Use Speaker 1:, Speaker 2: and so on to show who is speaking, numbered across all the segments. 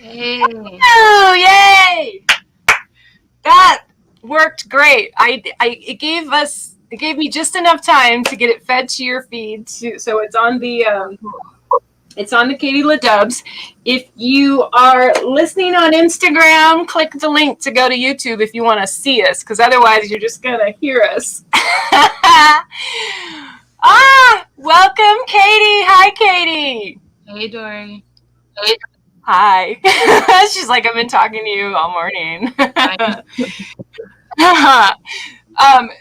Speaker 1: Hey.
Speaker 2: Oh, yay! That worked great. It gave me just enough time to get it fed to your feed, so it's on the Katie LADUBZ. If you are listening on Instagram, click the link to go to YouTube if you want to see us, because otherwise you're just gonna hear us. Welcome, Katie. Hi, Katie.
Speaker 1: Hey, Dori.
Speaker 2: Hi. She's like, I've been talking to you all morning.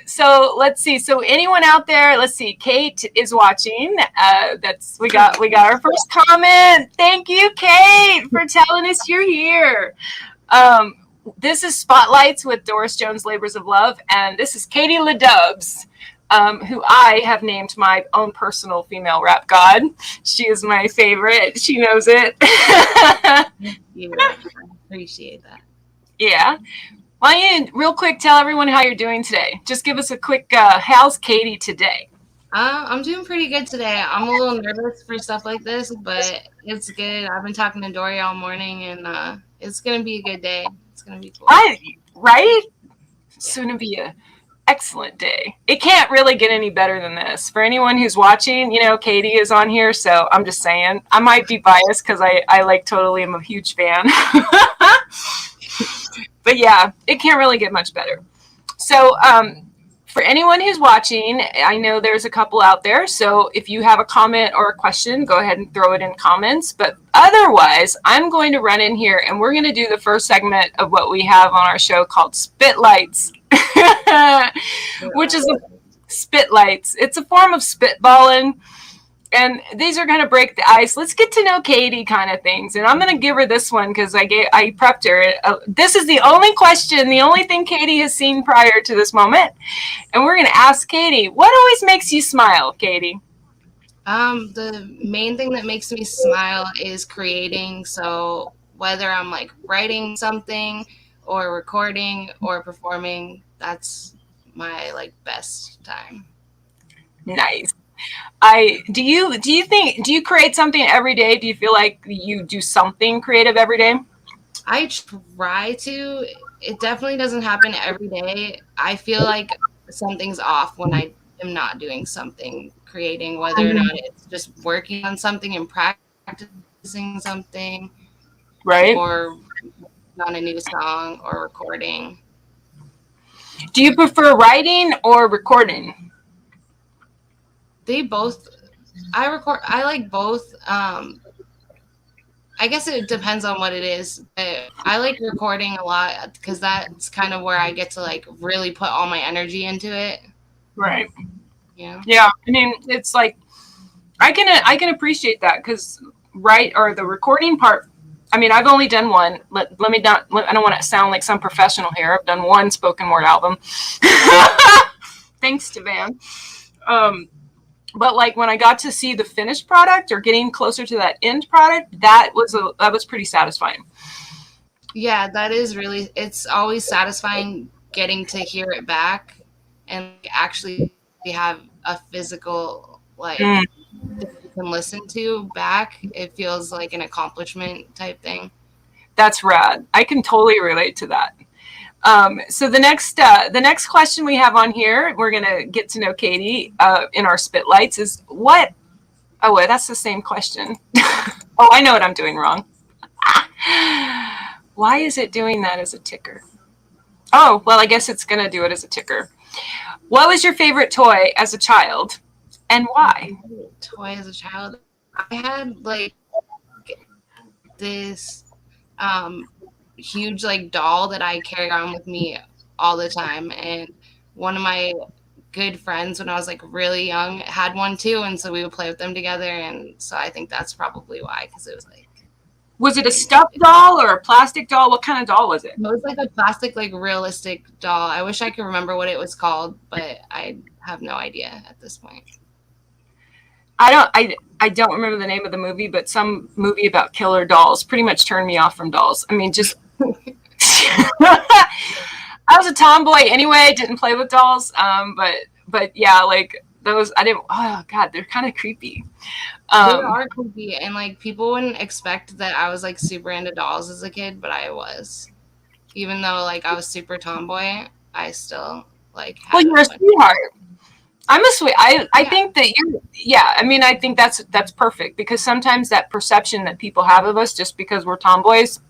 Speaker 2: So let's see. So anyone out there? Let's see. Kate is watching. We got our first comment. Thank you, Kate, for telling us you're here. This is Spotlights with Doris Jones Labors of Love, and this is Katie LADUBZ, who I have named my own personal female rap god. She is my favorite. She knows it.
Speaker 1: Thank you. I appreciate that.
Speaker 2: Yeah. Why don't you, real quick, tell everyone how you're doing today? Just give us a quick, how's Katie today?
Speaker 1: I'm doing pretty good today. I'm a little nervous for stuff like this, but it's good. I've been talking to Dori all morning, and it's going to be a good day. It's going to be cool.
Speaker 2: Right? Soon to be a excellent day. It can't really get any better than this. For anyone who's watching, Katie is on here, so I'm just saying. I might be biased because I totally am a huge fan. But yeah, it can't really get much better. So for anyone who's watching, I know there's a couple out there. So if you have a comment or a question, go ahead and throw it in comments. But otherwise, I'm going to run in here and we're going to do the first segment of what we have on our show called Spitlights, which is Spitlights. It's a form of spitballing. And these are going to break the ice. Let's get to know Katie kind of things. And I'm going to give her this one because I prepped her. This is the only question, the only thing Katie has seen prior to this moment. And we're going to ask Katie, what always makes you smile, Katie?
Speaker 1: The main thing that makes me smile is creating. So whether I'm like writing something or recording or performing, that's my best time.
Speaker 2: Nice. Do you create something every day? Do you feel like you do something creative every day?
Speaker 1: I try to. It definitely doesn't happen every day. I feel like something's off when I am not doing something creating, whether or not it's just working on something and practicing something,
Speaker 2: right?
Speaker 1: Or on a new song or recording.
Speaker 2: Do you prefer writing or recording?
Speaker 1: They both. I like both. I guess it depends on what it is. But I like recording a lot because that's kind of where I get to really put all my energy into it.
Speaker 2: Right.
Speaker 1: Yeah.
Speaker 2: Yeah. I mean, it's like I can appreciate that because the recording part. I mean, I've only done one. I don't want to sound like some professional here. I've done one spoken word album. Thanks to Van. But when I got to see the finished product or getting closer to that end product, that was pretty satisfying.
Speaker 1: Yeah, that is really, it's always satisfying getting to hear it back and actually have a physical, that you can listen to back. It feels like an accomplishment type thing.
Speaker 2: That's rad. I can totally relate to that. So the next question we have on here, we're going to get to know Katie in our Spitlights is what? Oh, wait, that's the same question. Oh, I know what I'm doing wrong. Why is it doing that as a ticker? Oh, well, I guess it's going to do it as a ticker. What was your favorite toy as a child and why?
Speaker 1: Toy as a child? I had this huge doll that I carry around with me all the time, and one of my good friends when I was really young had one too, and so we would play with them together, and so I think that's probably why, because it was
Speaker 2: it a stuffed doll or a plastic doll? What kind of doll was it?
Speaker 1: It was a plastic realistic doll. I wish I could remember what it was called, but I have no idea at this point.
Speaker 2: I don't remember the name of the movie, but some movie about killer dolls pretty much turned me off from dolls. I mean, just I was a tomboy anyway, didn't play with dolls. But yeah, those. I didn't. Oh God, they're kind of creepy.
Speaker 1: They are creepy, and like people wouldn't expect that I was like super into dolls as a kid, but I was. Even though like I was super tomboy, I still like
Speaker 2: Well,
Speaker 1: had
Speaker 2: you're a
Speaker 1: a bunch.
Speaker 2: sweetheart. I'm a sweet. I
Speaker 1: Yeah,
Speaker 2: think that you. Yeah. I mean, I think that's perfect because sometimes that perception that people have of us just because we're tomboys,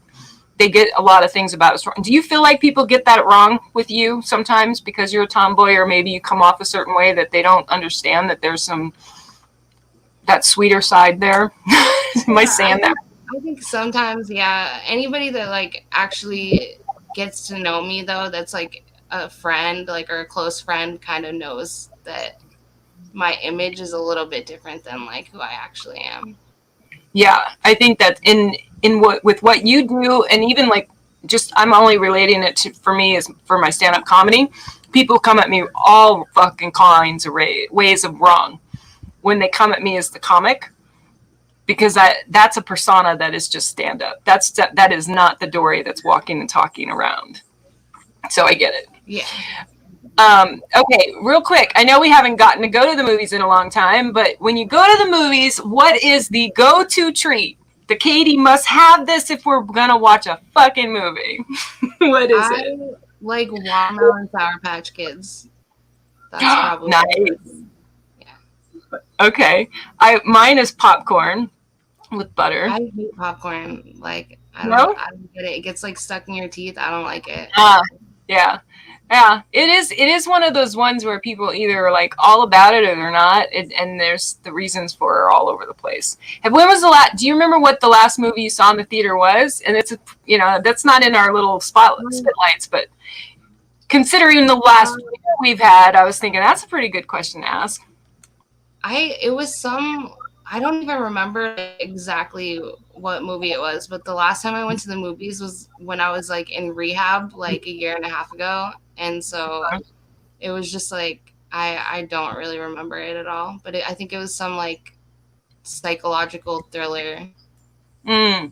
Speaker 2: they get a lot of things about us wrong. Do you feel like people get that wrong with you sometimes because you're a tomboy, or maybe you come off a certain way that they don't understand that there's some that sweeter side there? Am I
Speaker 1: yeah.
Speaker 2: saying that?
Speaker 1: I think sometimes, yeah. Anybody that like actually gets to know me though, that's like a friend, like or a close friend, kind of knows that my image is a little bit different than like who I actually am.
Speaker 2: Yeah, I think that in what with what you do, and even like just I'm only relating it to for me is for my stand up comedy. People come at me all fucking kinds of ways of wrong when they come at me as the comic because that's a persona that is just stand up. That is not the Dory that's walking and talking around. So I get it.
Speaker 1: Yeah.
Speaker 2: Okay, real quick. I know we haven't gotten to go to the movies in a long time, but when you go to the movies, what is the go-to treat? The Katie must have this if we're gonna watch a fucking movie. What is
Speaker 1: I
Speaker 2: it?
Speaker 1: like watermelon Sour Patch Kids. That's probably
Speaker 2: Nice.
Speaker 1: yeah.
Speaker 2: Okay. Mine is popcorn with butter.
Speaker 1: I hate popcorn. Like
Speaker 2: No?
Speaker 1: I don't get it. It gets like stuck in your teeth. I don't like it.
Speaker 2: Yeah. Yeah. It is one of those ones where people either are like all about it or they're not. And there's the reasons for it are all over the place. And when was the last do you remember what the last movie you saw in the theater was? And it's that's not in our little spotlights, but considering the last we've had, I was thinking that's a pretty good question to ask.
Speaker 1: It was some I don't even remember exactly what movie it was, but the last time I went to the movies was when I was like in rehab like a year and a half ago. And so it was just like I don't really remember it at all, but I think it was some like psychological thriller.
Speaker 2: Mm.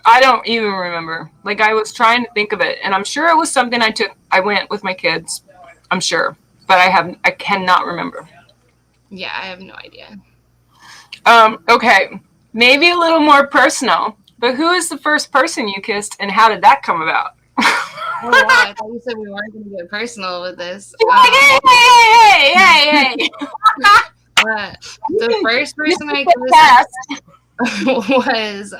Speaker 2: I don't even remember. Like I was trying to think of it, and I'm sure it was something I took. I went with my kids. I'm sure, but I cannot remember.
Speaker 1: Yeah, I have no idea.
Speaker 2: Okay, maybe a little more personal. But who is the first person you kissed, and how did that come about?
Speaker 1: Oh wow, I thought you said we weren't going to get personal with this.
Speaker 2: Hey.
Speaker 1: The first person I kissed was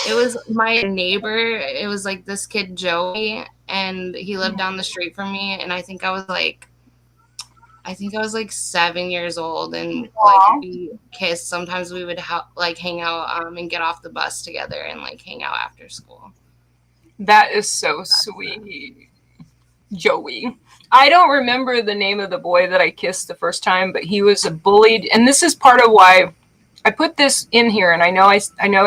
Speaker 1: it was my neighbor. It was like this kid Joey, and he lived down the street from me. And I think I was like 7 years old, and like we kissed. Sometimes we would like hang out and get off the bus together and like hang out after school.
Speaker 2: That is so sweet, Joey. I don't remember the name of the boy that I kissed the first time, but he was a bullied, and this is part of why I put this in here. And I know I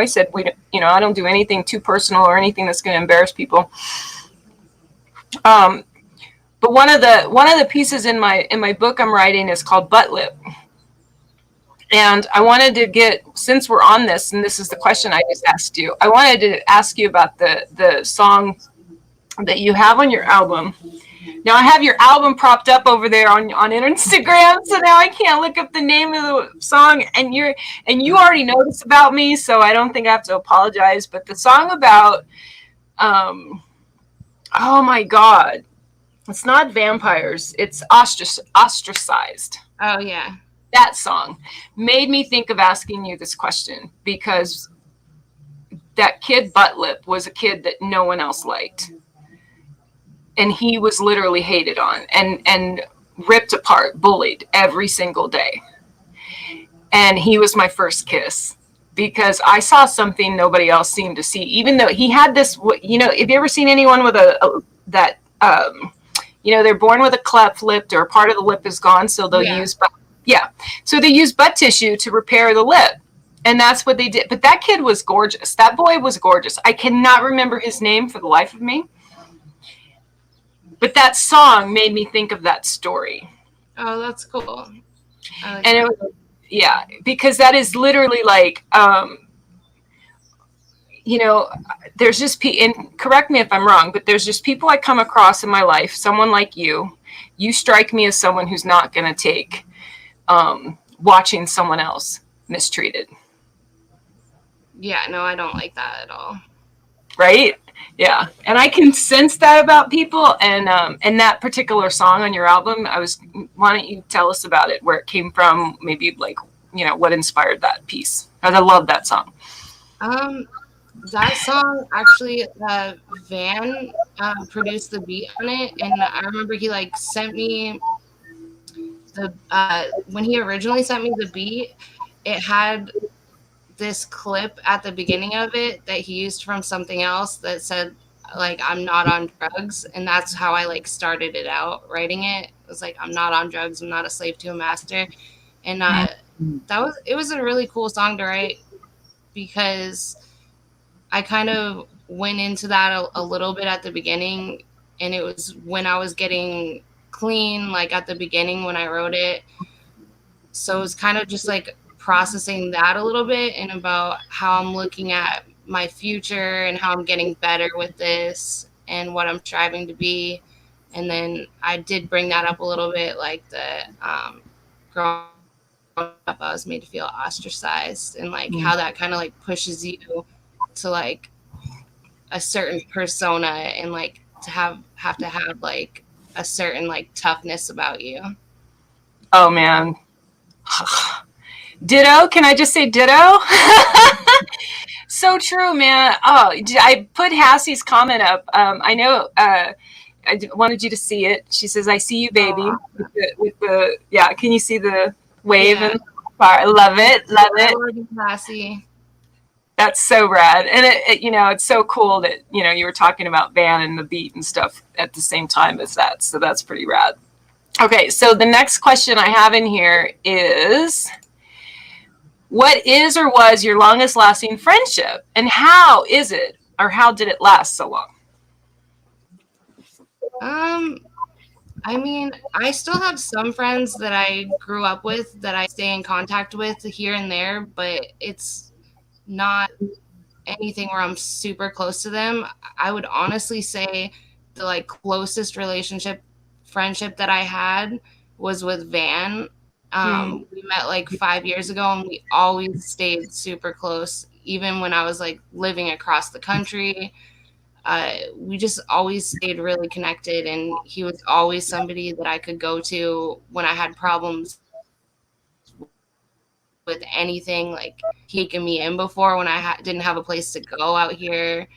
Speaker 2: said I don't do anything too personal or anything that's going to embarrass people. But one of the pieces in my book I'm writing is called Butt Lip. And I wanted to get, since we're on this, and this is the question I just asked you, I wanted to ask you about the song that you have on your album. Now I have your album propped up over there on Instagram, so now I can't look up the name of the song. And you already know this about me, so I don't think I have to apologize. But the song about, oh my God, it's not vampires, it's ostracized.
Speaker 1: Oh yeah.
Speaker 2: That song made me think of asking you this question because that kid Butt Lip was a kid that no one else liked. And he was literally hated on and ripped apart, bullied every single day. And he was my first kiss because I saw something nobody else seemed to see, even though he had this, have you ever seen anyone with they're born with a cleft lip or part of the lip is gone. So they'll use so they use butt tissue to repair the lip. And that's what they did. But that kid was gorgeous. That boy was gorgeous. I cannot remember his name for the life of me. But that song made me think of that story.
Speaker 1: Oh, that's cool.
Speaker 2: And it was, because that is literally like, there's just, and correct me if I'm wrong, but there's just people I come across in my life, someone like you, you strike me as someone who's not going to take watching someone else mistreated.
Speaker 1: Yeah, no, I don't like that at all.
Speaker 2: Right? Yeah, and I can sense that about people. And that particular song on your album, why don't you tell us about it, where it came from, maybe like, you know, what inspired that piece? Because I love that song.
Speaker 1: That song actually, Van produced the beat on it, and I remember he like sent me the when he originally sent me the beat, it had this clip at the beginning of it that he used from something else that said like I'm not on drugs, and that's how I like started it out writing it. It was like I'm not on drugs, I'm not a slave to a master, and it was a really cool song to write because I kind of went into that a little bit at the beginning, and it was when I was getting clean, like at the beginning when I wrote it. So it was kind of just like processing that a little bit and about how I'm looking at my future and how I'm getting better with this and what I'm striving to be. And then I did bring that up a little bit, like the growing up, I was made to feel ostracized, and like how that kind of like pushes you to like a certain persona and like to have to have like a certain like toughness about you.
Speaker 2: Oh man. Ditto. Can I just say ditto? So true, man. Oh, I put Hassie's comment up. I know I wanted you to see it. She says, I see you, baby.
Speaker 1: Oh.
Speaker 2: With the yeah, can you see the wave? Yeah. And I love it. Love it.
Speaker 1: Lord, Hassie.
Speaker 2: That's so rad. And it, you know, it's so cool that, you know, you were talking about Van and the beat and stuff at the same time as that. So that's pretty rad. Okay, so the next question I have in here is, what is or was your longest lasting friendship, and how is it, or how did it last so long?
Speaker 1: I mean, I still have some friends that I grew up with that I stay in contact with here and there, but it's not anything where I'm super close to them. I would honestly say the like closest friendship that I had was with Van. We met like 5 years ago, and we always stayed super close, even when I was like living across the country. We just always stayed really connected, and he was always somebody that I could go to when I had problems with anything. Like he taken me in before when I didn't have a place to go out here.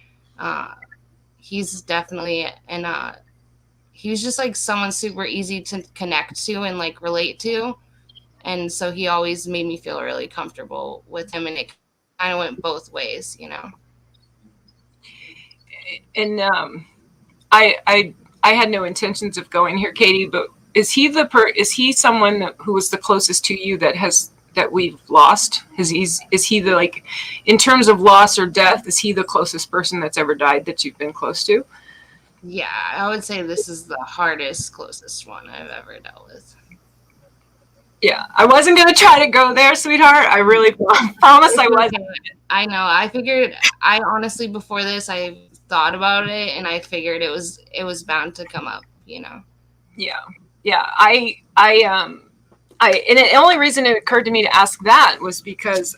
Speaker 1: He's definitely he was just like someone super easy to connect to and like relate to, and so he always made me feel really comfortable with him, and it kind of went both ways, you know.
Speaker 2: And I had no intentions of going here, Katie, but is he someone who was the closest to you that we've lost? Is he the, like, in terms of loss or death, is he the closest person that's ever died that you've been close to?
Speaker 1: Yeah, I would say this is the closest one I've ever dealt with.
Speaker 2: Yeah, I wasn't going to try to go there, sweetheart. I really promise I wasn't.
Speaker 1: I know. I honestly, before this, I thought about it, and I figured it was bound to come up, you know?
Speaker 2: Yeah. Yeah. And the only reason it occurred to me to ask that was because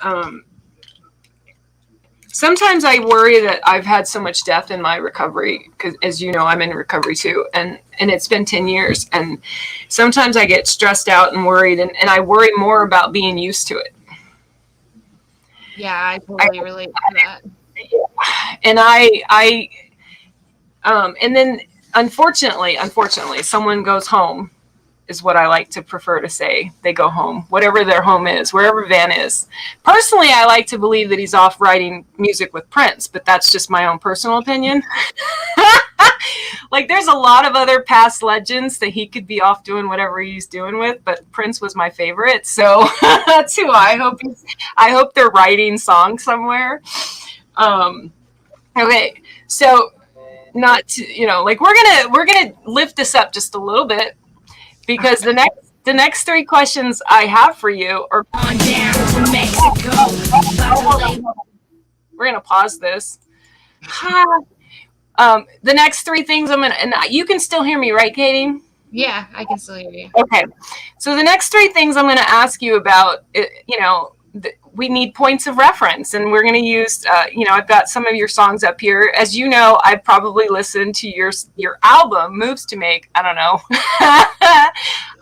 Speaker 2: sometimes I worry that I've had so much death in my recovery, because, as you know, I'm in recovery too, and it's been 10 years, and sometimes I get stressed out and worried, and I worry more about being used to it.
Speaker 1: Yeah, I totally relate to that.
Speaker 2: And and then unfortunately, someone goes home, is what I like to prefer to say. They go home, whatever their home is, wherever Van is. Personally, I like to believe that he's off writing music with Prince, but that's just my own personal opinion. Like, there's a lot of other past legends that he could be off doing whatever he's doing with, but Prince was my favorite, so that's who I hope they're writing songs somewhere. Okay, so not to, you know, like, we're gonna lift this up just a little bit, because the next three questions I have for you are on down to Mexico. We're gonna pause this. The next three things and you can still hear me, right, Katie?
Speaker 1: Yeah, I can still hear you.
Speaker 2: Okay. So the next three things I'm going to ask you about, you know, we need points of reference, and we're going to use, you know, I've got some of your songs up here. As you know, I've probably listened to your album, Moves to Make. I don't know.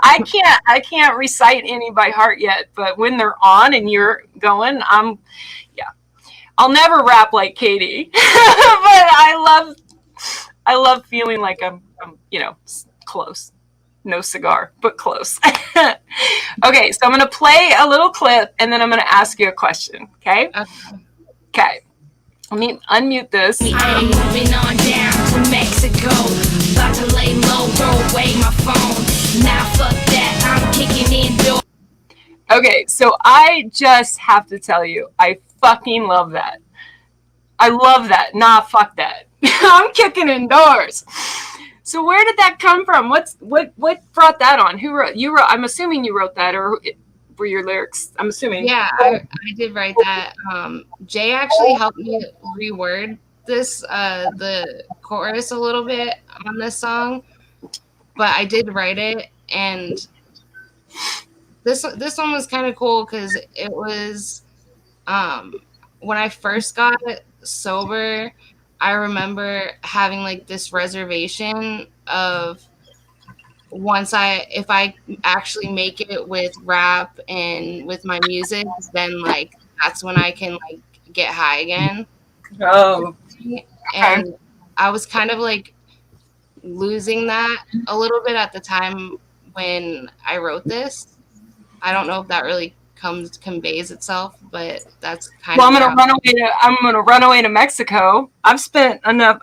Speaker 2: I can't recite any by heart yet, but when they're on and you're going, yeah. I'll never rap like Katie, but I love feeling like I'm you know, close. No cigar, but close. Okay, so I'm going to play a little clip and then I'm going to ask you a question. Okay? Okay. Let me unmute this.
Speaker 3: I'm moving on down to Mexico. About to lay low, throw away my phone. Now fuck that, I'm kicking in doors.
Speaker 2: Okay, so I just have to tell you, I fucking love that. I love that. Nah, fuck that. I'm kicking indoors. So where did that come from? What brought that on? Who wrote? You wrote. I'm assuming you wrote that, or were your lyrics? I'm assuming.
Speaker 1: Yeah, I did write that. Jay actually helped me reword this the chorus a little bit on this song, but I did write it, and this one was kind of cool because it was when I first got sober. I remember having like this reservation of if I actually make it with rap and with my music, then like that's when I can like get high again.
Speaker 2: Oh.
Speaker 1: And I was kind of like losing that a little bit at the time when I wrote this. I don't know if that really conveys itself, but that's kind
Speaker 2: well,
Speaker 1: of.
Speaker 2: I'm gonna run away to Mexico. I've spent enough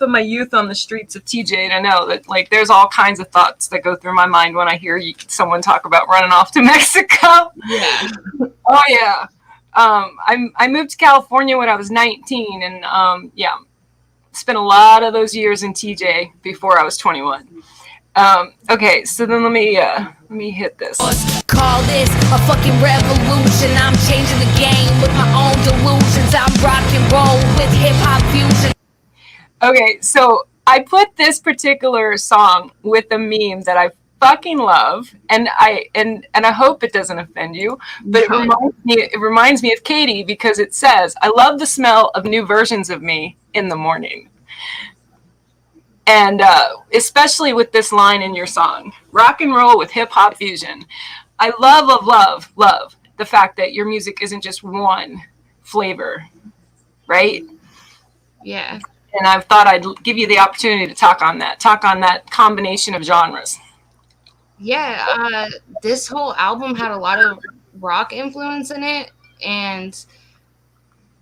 Speaker 2: of my youth on the streets of TJ to know that like there's all kinds of thoughts that go through my mind when I hear someone talk about running off to Mexico.
Speaker 1: Yeah.
Speaker 2: Oh yeah. I moved to California when I was 19, and yeah, spent a lot of those years in TJ before I was 21. Okay, so then let me hit this.
Speaker 3: Call this a fucking revolution. I'm changing the game with my own delusions. I'm rock and roll with hip hop fusion.
Speaker 2: Okay, so I put this particular song with a meme that I fucking love, and I hope it doesn't offend you, but it reminds me of Katie because it says, "I love the smell of new versions of me in the morning." And especially with this line in your song, rock and roll with hip hop fusion. I love the fact that your music isn't just one flavor, right?
Speaker 1: Yeah.
Speaker 2: And I thought I'd give you the opportunity to talk on that combination of genres.
Speaker 1: Yeah, this whole album had a lot of rock influence in it, and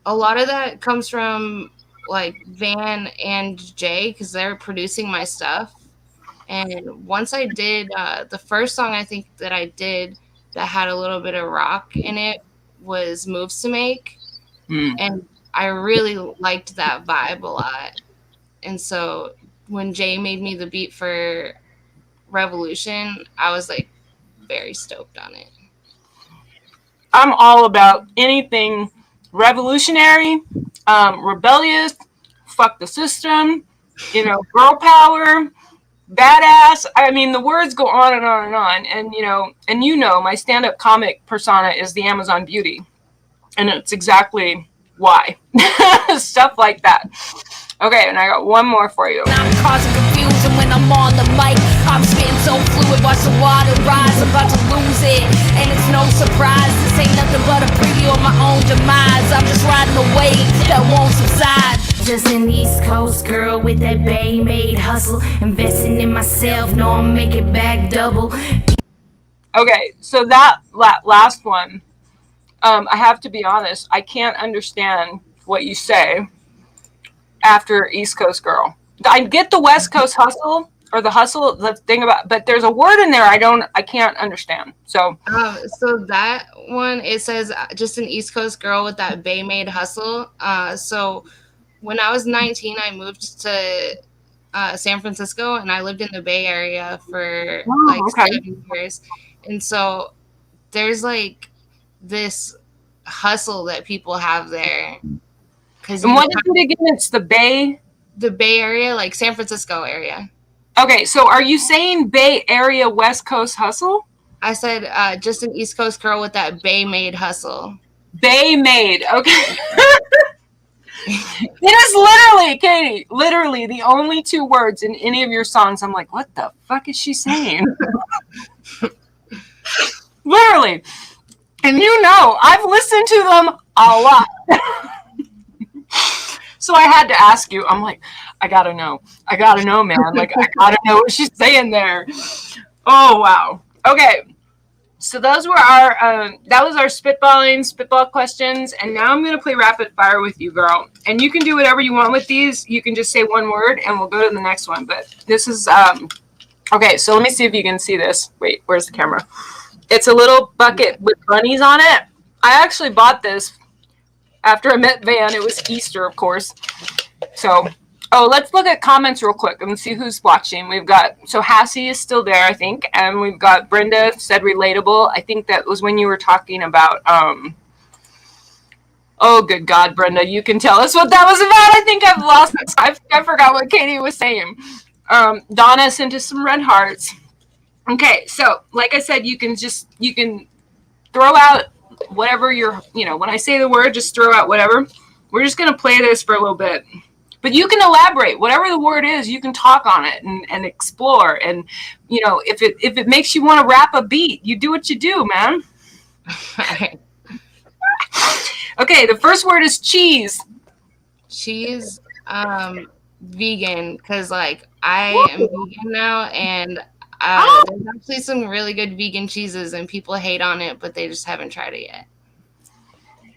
Speaker 1: a lot of that comes from like Van and Jay because they're producing my stuff. And once I did the first song I think that I did that had a little bit of rock in it was Moves to Make. And I really liked that vibe a lot. And so when Jay made me the beat for Revolution, I was like very stoked on it.
Speaker 2: I'm all about anything revolutionary, rebellious, fuck the system, you know, girl power, badass. I mean, the words go on and on and on. And you know, my stand-up comic persona is the Amazon beauty, and it's exactly why. Stuff like that. Okay, and I got one more for you.
Speaker 3: I'm causing confusion when I'm on the mic. I'm spitting so fluid, watch the water rise, about to lose it. And it's no surprise, this ain't nothing but a preview of my own demise. I'm just riding the wave that won't subside. Just an East Coast girl with that Bay-made hustle. Investing in myself, know I'll make it back double.
Speaker 2: Okay, so that last one, I have to be honest, I can't understand what you say after East Coast girl. I get the West Coast hustle, or the thing about, but there's a word in there I can't understand. So
Speaker 1: that one, it says just an East Coast girl with that Bay-made hustle. So when I was 19, I moved to San Francisco, and I lived in the Bay Area for 7 years. And so there's like this hustle that people have there.
Speaker 2: And what is it again? It's the Bay
Speaker 1: Area, like San Francisco area.
Speaker 2: Okay, so are you saying Bay Area West Coast hustle?
Speaker 1: I said just an East Coast girl with that Bay made hustle.
Speaker 2: Bay made. Okay. It is literally, Katie, literally the only two words in any of your songs. I'm like, what the fuck is she saying? Literally. And you know, I've listened to them a lot. So I had to ask you. I'm like, I gotta know, man. Like, I gotta know what she's saying there. Oh, wow. Okay. So those were that was our spitball questions. And now I'm going to play rapid fire with you, girl. And you can do whatever you want with these. You can just say one word and we'll go to the next one. But this is, okay, so let me see if you can see this. Wait, where's the camera? It's a little bucket with bunnies on it. I actually bought this after I met Van. It was Easter, of course. So, oh, let's look at comments real quick and see who's watching. We've got, so Hassie is still there, I think. And we've got Brenda said relatable. I think that was when you were talking about, oh, good God, Brenda, you can tell us what that was about. I think I've lost, I forgot what Katie was saying. Donna sent us some red hearts. Okay, so like I said, you can throw out whatever when I say the word, just throw out whatever. We're just going to play this for a little bit. But you can elaborate. Whatever the word is, you can talk on it and explore. And, if it makes you want to rap a beat, you do what you do, man. Okay, the first word is cheese.
Speaker 1: Cheese, vegan, because, like, I am vegan now, and there's actually some really good vegan cheeses, and people hate on it, but they just haven't tried it yet.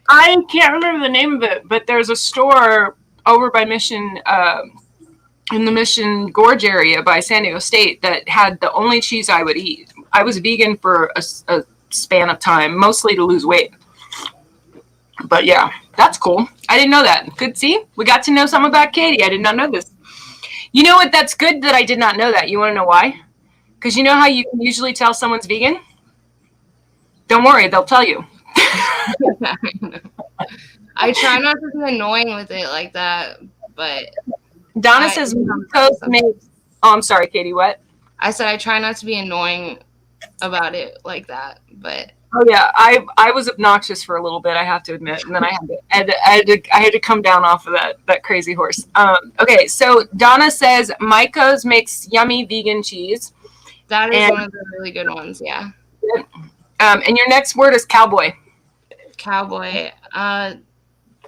Speaker 2: I can't remember the name of it, but there's a store over by Mission, in the Mission Gorge area by San Diego State that had the only cheese I would eat. I was vegan for a span of time, mostly to lose weight. But yeah, that's cool. I didn't know that. Good, see? We got to know something about Katie. I did not know this. You know what? That's good that I did not know that. You want to know why? Because you know how you can usually tell someone's vegan? Don't worry, they'll tell you.
Speaker 1: I try not to be annoying with it like that, but
Speaker 2: Donna says toast makes. Oh, I'm sorry, Katie. What?
Speaker 1: I said I try not to be annoying about it like that, but.
Speaker 2: Oh yeah, I was obnoxious for a little bit, I have to admit, and then I had to come down off of that crazy horse. Okay, so Donna says Maiko's makes yummy vegan cheese.
Speaker 1: That is one of the really good ones, yeah.
Speaker 2: And your next word is cowboy.
Speaker 1: Cowboy,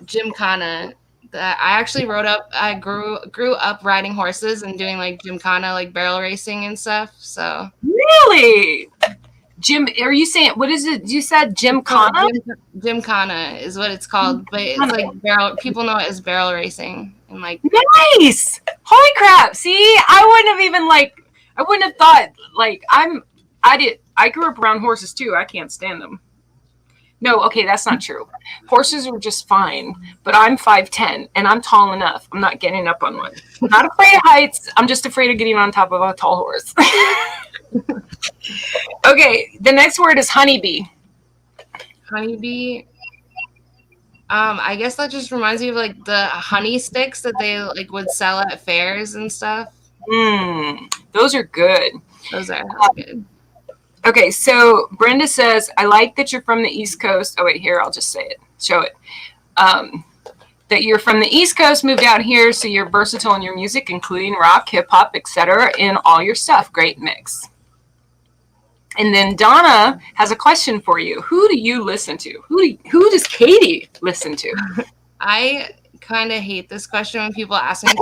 Speaker 1: gymkhana. That I actually I grew up riding horses and doing like gymkhana, like barrel racing and stuff. So
Speaker 2: really. Are you saying, what is it? You said gymkhana?
Speaker 1: Gymkhana is what it's called, but it's like people know it as barrel racing. And like,
Speaker 2: nice! Holy crap! See, I wouldn't have thought, like, I grew up around horses too. I can't stand them. No, okay, that's not true. Horses are just fine, but I'm 5'10", and I'm tall enough. I'm not getting up on one. I'm not afraid of heights. I'm just afraid of getting on top of a tall horse. Okay, the next word is honeybee.
Speaker 1: Honeybee. I guess that just reminds me of like the honey sticks that they like would sell at fairs and stuff.
Speaker 2: Those are good.
Speaker 1: Those are good.
Speaker 2: Okay, so Brenda says, I like that you're from the East Coast. Oh, wait, here, I'll just say it. Show it. That you're from the East Coast, moved out here, so you're versatile in your music, including rock, hip-hop, etc., in all your stuff. Great mix. And then Donna has a question for you. Who do you listen to? Who does Katie listen to?
Speaker 1: I kind of hate this question when people ask me.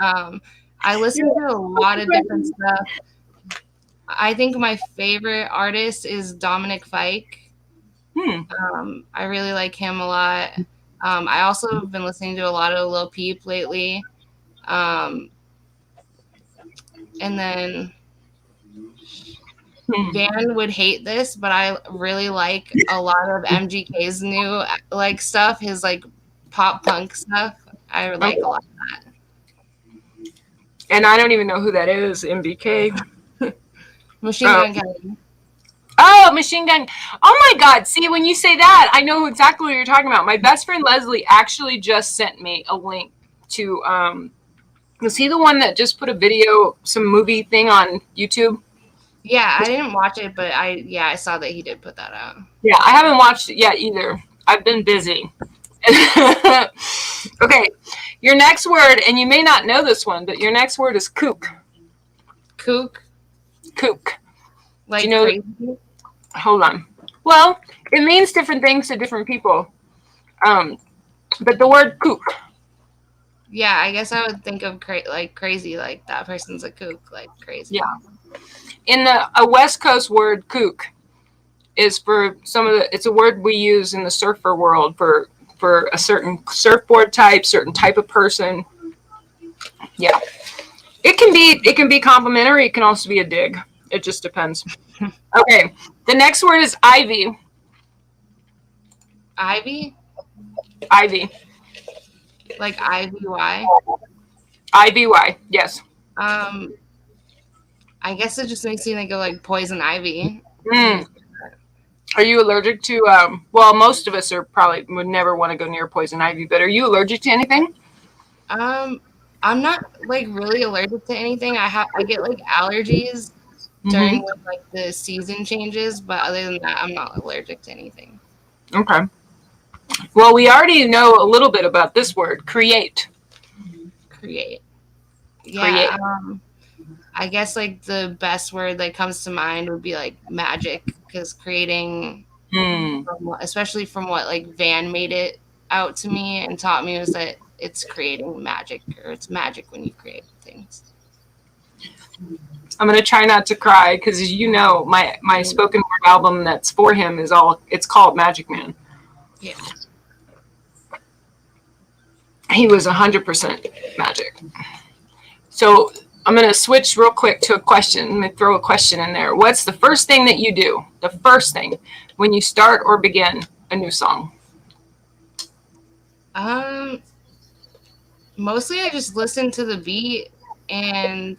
Speaker 1: I listen to a lot of different stuff. I think my favorite artist is Dominic Fike. I really like him a lot. I also have been listening to a lot of Lil Peep lately. And then Van would hate this, but I really like a lot of MGK's new like stuff, his like pop punk stuff. I like a lot of that.
Speaker 2: And I don't even know who that is, MBK.
Speaker 1: Machine Gun Kelly.
Speaker 2: Oh, Machine Gun. Oh my God. See, when you say that, I know exactly what you're talking about. My best friend Leslie actually just sent me a link to Was he the one that just put a video, some movie thing on YouTube?
Speaker 1: Yeah, I didn't watch it, but I saw that he did put that out.
Speaker 2: Yeah, I haven't watched it yet either. I've been busy. Okay, your next word, and you may not know this one, but your next word is kook.
Speaker 1: Kook?
Speaker 2: Kook.
Speaker 1: Like,
Speaker 2: you know,
Speaker 1: crazy?
Speaker 2: Hold on. Well, it means different things to different people. But the word kook.
Speaker 1: Yeah, I guess I would think of crazy, like that person's a kook, like crazy.
Speaker 2: Yeah. In a West Coast word, kook is for some of the. It's a word we use in the surfer world for a certain surfboard type, certain type of person. Yeah, it can be complimentary. It can also be a dig. It just depends. Okay, the next word is ivy.
Speaker 1: Ivy?
Speaker 2: Ivy.
Speaker 1: Like IVY?
Speaker 2: IVY. Yes.
Speaker 1: I guess it just makes me think of like poison ivy.
Speaker 2: Are you allergic to? Well, most of us would never want to go near poison ivy. But are you allergic to anything?
Speaker 1: I'm not like really allergic to anything. I get like allergies during when, like the season changes, but other than that, I'm not allergic to anything.
Speaker 2: Okay. Well, we already know a little bit about this word, create.
Speaker 1: Create. Yeah. I guess like the best word that comes to mind would be like magic, because creating, especially from what like Van made it out to me and taught me, was that it's creating magic, or it's magic when you create things.
Speaker 2: I'm gonna try not to cry because, as you know, my spoken word album that's for him it's called Magic Man.
Speaker 1: Yeah.
Speaker 2: He was 100% magic. So I'm gonna switch real quick to a question. I'm gonna throw a question in there. What's the first thing that you do? The first thing when you start or begin a new song?
Speaker 1: Mostly I just listen to the beat and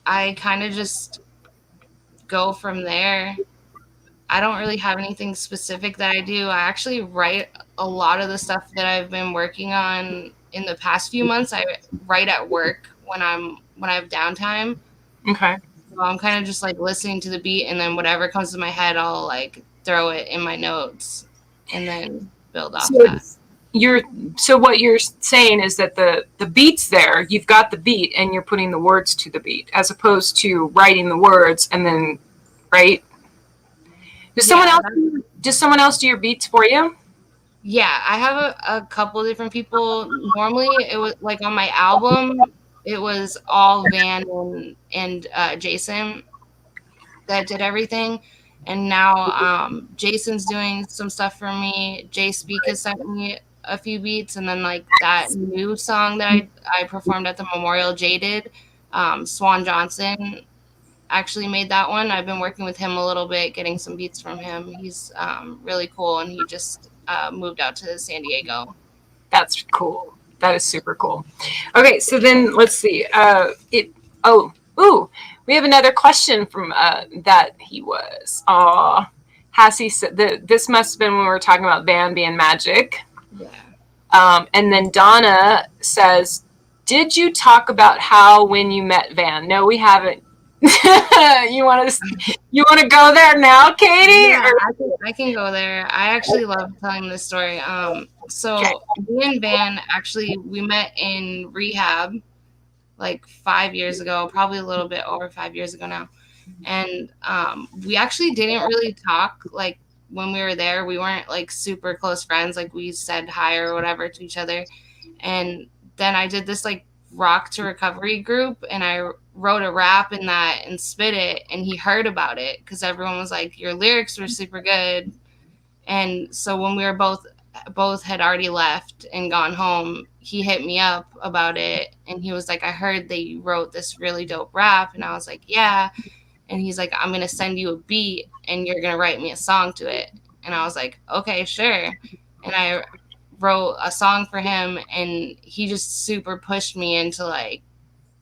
Speaker 1: I kind of just go from there. I don't really have anything specific that I do. I actually write a lot of the stuff that I've been working on in the past few months. I write at work when I have downtime.
Speaker 2: Okay.
Speaker 1: So I'm kind of just like listening to the beat, and then whatever comes to my head, I'll like throw it in my notes and then build off that.
Speaker 2: So what you're saying is that the beat's there, you've got the beat and you're putting the words to the beat, as opposed to writing the words and then, right? Does someone else do your beats for you?
Speaker 1: Yeah, I have a couple of different people. Normally it was like on my album, it was all Van and Jason that did everything. And now Jason's doing some stuff for me. Jay Speak has sent me a few beats, and then like that new song that I performed at the Memorial, Jaded, Swan Johnson actually made that one. I've been working with him a little bit, getting some beats from him. He's really cool, and he just moved out to San Diego.
Speaker 2: That's cool. That is super cool. Okay, so then let's see. We have another question from that he was. Hassie said that this must have been when we were talking about Van being magic.
Speaker 1: Yeah.
Speaker 2: And then Donna says, "Did you talk about how when you met Van?" No, we haven't. You want to go there now, Katie?
Speaker 1: Yeah, I can go there. I actually love telling this story. So me and Van actually we met in rehab like 5 years ago, probably a little bit over 5 years ago now. And we actually didn't really talk like when we were there. We weren't like super close friends. Like we said hi or whatever to each other. And then I did this like rock to recovery group, and I wrote a rap in that and spit it, and he heard about it because everyone was like, your lyrics were super good. And so when we were both had already left and gone home, he hit me up about it, and he was like, I heard that you wrote this really dope rap. And I was like, yeah. And he's like, I'm gonna send you a beat and you're gonna write me a song to it. And I was like, okay, sure. And I wrote a song for him, and he just super pushed me into like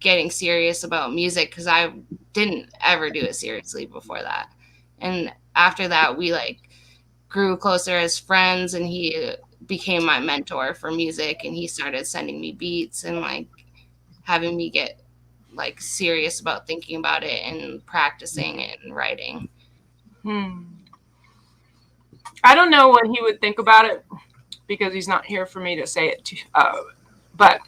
Speaker 1: getting serious about music, because I didn't ever do it seriously before that. And after that, we like grew closer as friends, and he became my mentor for music, and he started sending me beats, and like having me get like serious about thinking about it and practicing it and writing.
Speaker 2: I don't know what he would think about it because he's not here for me to say it to, but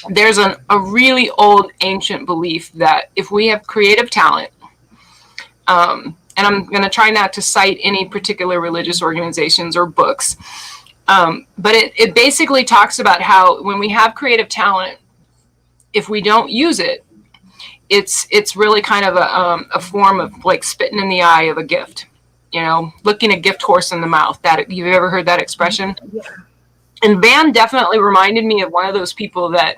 Speaker 2: there's a really old ancient belief that if we have creative talent, and I'm going to try not to cite any particular religious organizations or books, but it basically talks about how when we have creative talent, if we don't use it, it's really kind of a form of like spitting in the eye of a gift, looking a gift horse in the mouth. That, you've ever heard that expression?
Speaker 1: Yeah.
Speaker 2: And Van definitely reminded me of one of those people that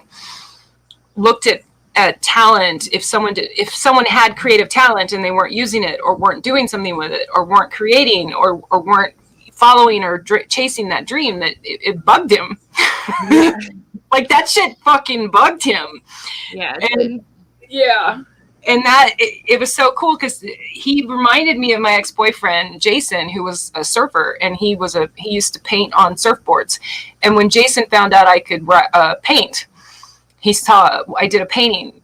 Speaker 2: looked at talent. If someone had creative talent and they weren't using it or weren't doing something with it or weren't creating or weren't following or chasing that dream, that it bugged him. Yeah. Like that shit fucking bugged him.
Speaker 1: Yeah.
Speaker 2: Yeah. And that it was so cool because he reminded me of my ex-boyfriend Jason, who was a surfer, and he used to paint on surfboards. And when Jason found out I could paint, he saw I did a painting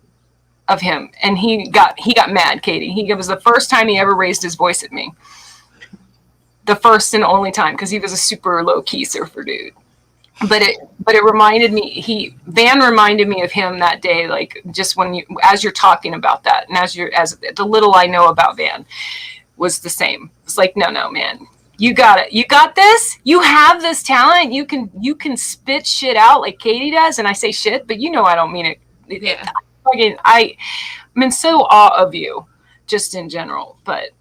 Speaker 2: of him, and he got mad, Katie. It was the first time he ever raised his voice at me. The first and only time, because he was a super low key surfer dude. But it reminded me, Van reminded me of him that day, like just as you're talking about that, and as the little I know about Van was the same. It's like, no, man, you got it. You got this. You have this talent. You can spit shit out like Katie does. And I say shit, but I don't mean it.
Speaker 1: Yeah.
Speaker 2: I'm in so awe of you just in general. But,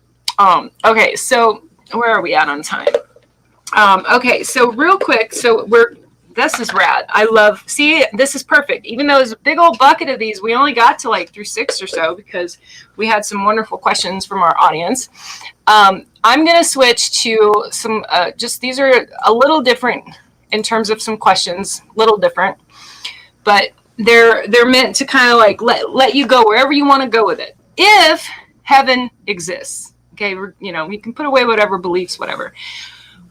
Speaker 2: okay. So where are we at on time? Okay. So real quick. This is rad. This is perfect. Even though there's a big old bucket of these, we only got to like through 6 or so because we had some wonderful questions from our audience. I'm going to switch to some, these are a little different in terms of some questions, little different, but they're meant to kind of like let you go wherever you want to go with it. If heaven exists, okay, we can put away whatever beliefs, whatever.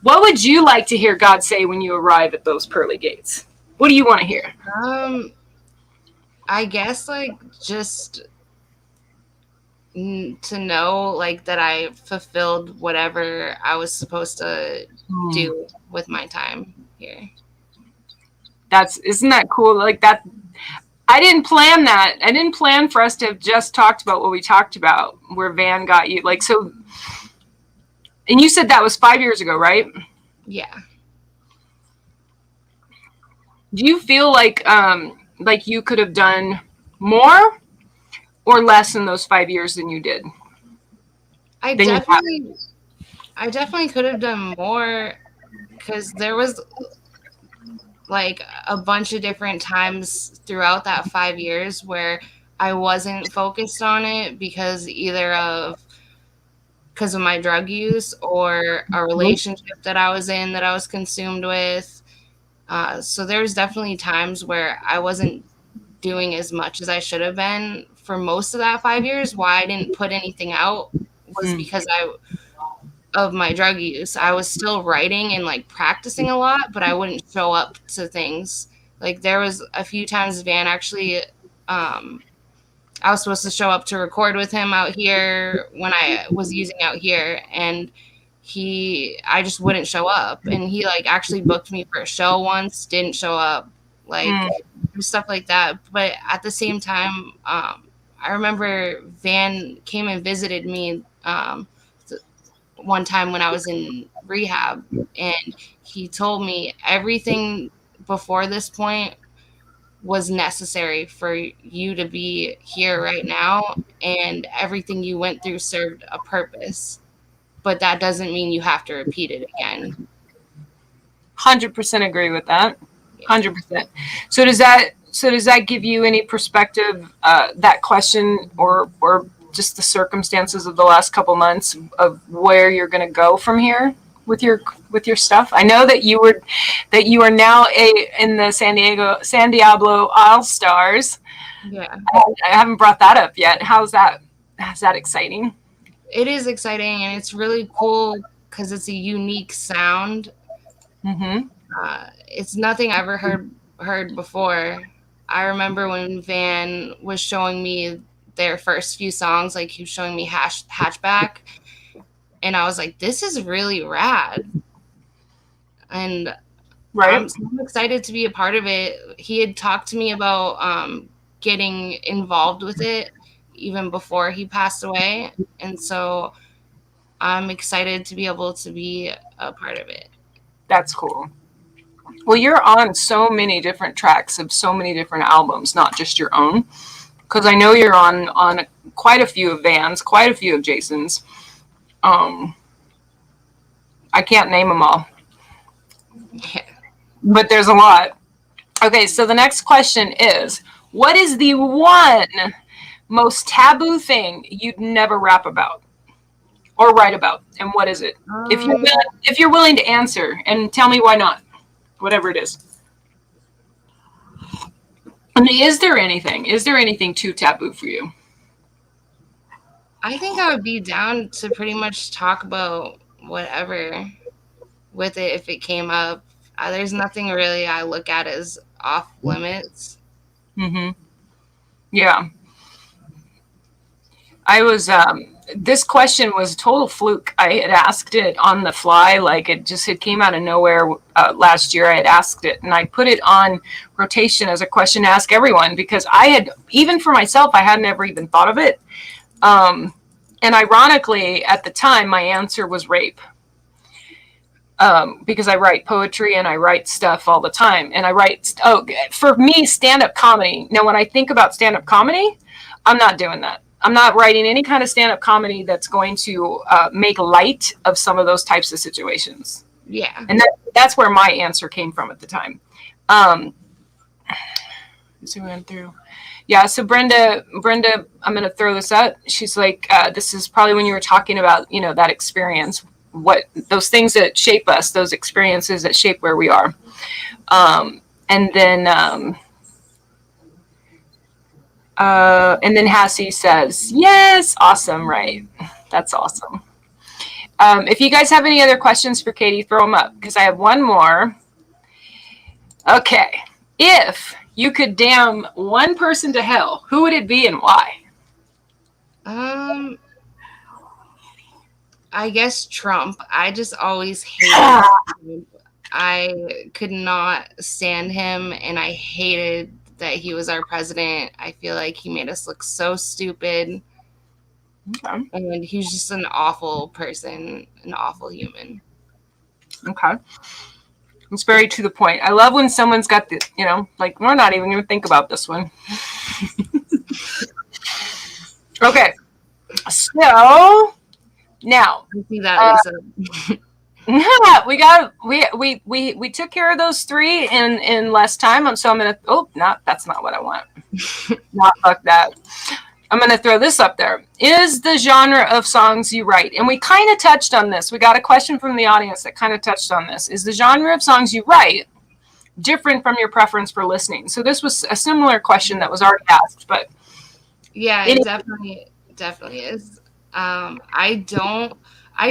Speaker 2: What would you like to hear God say when you arrive at those pearly gates? What do you want to hear?
Speaker 1: I guess like just to know like that I fulfilled whatever I was supposed to do with my time here.
Speaker 2: Isn't that cool? Like that. I didn't plan that. I didn't plan for us to have just talked about what we talked about, where Van got you. Like, so. And you said that was 5 years ago, right?
Speaker 1: Yeah.
Speaker 2: Do you feel like you could have done more or less in those 5 years than you did?
Speaker 1: I definitely could have done more because there was like a bunch of different times throughout that 5 years where I wasn't focused on it because of my drug use or a relationship that I was in that I was consumed with. So there's definitely times where I wasn't doing as much as I should have been for most of that 5 years. Why I didn't put anything out was because of my drug use. I was still writing and like practicing a lot, but I wouldn't show up to things. Like there was a few times Van actually, I was supposed to show up to record with him out here when I was using out here, and I just wouldn't show up. And he like actually booked me for a show once, didn't show up, like stuff like that. But at the same time, I remember Van came and visited me one time when I was in rehab, and he told me everything before this point was necessary for you to be here right now, and everything you went through served a purpose, but that doesn't mean you have to repeat it again.
Speaker 2: 100% agree with that. 100%. So does that give you any perspective, that question or just the circumstances of the last couple months of where you're going to go from here with your stuff? I know that you are now in the San Diablo All Stars.
Speaker 1: Yeah,
Speaker 2: I haven't brought that up yet. How's that exciting?
Speaker 1: It is exciting, and it's really cool because it's a unique sound. It's nothing I ever heard before. I remember when Van was showing me their first few songs, like he was showing me Hatchback, and I was like, this is really rad. And
Speaker 2: Right?
Speaker 1: I'm excited to be a part of it. He had talked to me about getting involved with it even before he passed away. And so I'm excited to be able to be a part of it.
Speaker 2: That's cool. Well, you're on so many different tracks of so many different albums, not just your own. Because I know you're on quite a few of Van's, quite a few of Jason's. I can't name them all,
Speaker 1: Yeah.
Speaker 2: but there's a lot. Okay, so the next question is, what is the one most taboo thing you'd never rap about or write about, and what is it? If you're willing to answer, and tell me why not, whatever it is. I mean, is there anything too taboo for you?
Speaker 1: I think I would be down to pretty much talk about whatever with it if it came up. There's nothing really I look at as off limits.
Speaker 2: Mm-hmm. Yeah. I was, this question was a total fluke. I had asked it on the fly, like it came out of nowhere last year. I had asked it, and I put it on rotation as a question to ask everyone, because I had, even for myself, I had never even thought of it. And ironically, at the time, my answer was rape. Because I write poetry and I write stuff all the time. And I write, for me, stand-up comedy. Now, when I think about stand-up comedy, I'm not doing that. I'm not writing any kind of stand-up comedy that's going to make light of some of those types of situations.
Speaker 1: Yeah.
Speaker 2: And that's where my answer came from at the time. So we went through. Yeah, so Brenda, I'm going to throw this out. She's like, this is probably when you were talking about, that experience, what those things that shape us, those experiences that shape where we are. And then Hassie says, yes, awesome, right. That's awesome. If you guys have any other questions for Katie, throw them up, because I have one more. Okay. If you could damn one person to hell, who would it be and why?
Speaker 1: I guess Trump. I just always hated him. I could not stand him, and I hated that he was our president. I feel like he made us look so stupid. Okay. And he was just an awful person, an awful human.
Speaker 2: Okay. It's very to the point. I love when someone's got the, like, we're not even going to think about this one. Okay. So now
Speaker 1: I see that,
Speaker 2: Lisa. We took care of those three in less time. So I'm gonna. Oh, no, that's not what I want. Not fuck that. I'm gonna throw this up there. Is the genre of songs you write, and we kind of touched on this. We got a question from the audience that kind of touched on this. Is the genre of songs you write different from your preference for listening? So this was a similar question that was already asked, but
Speaker 1: yeah, it definitely is. I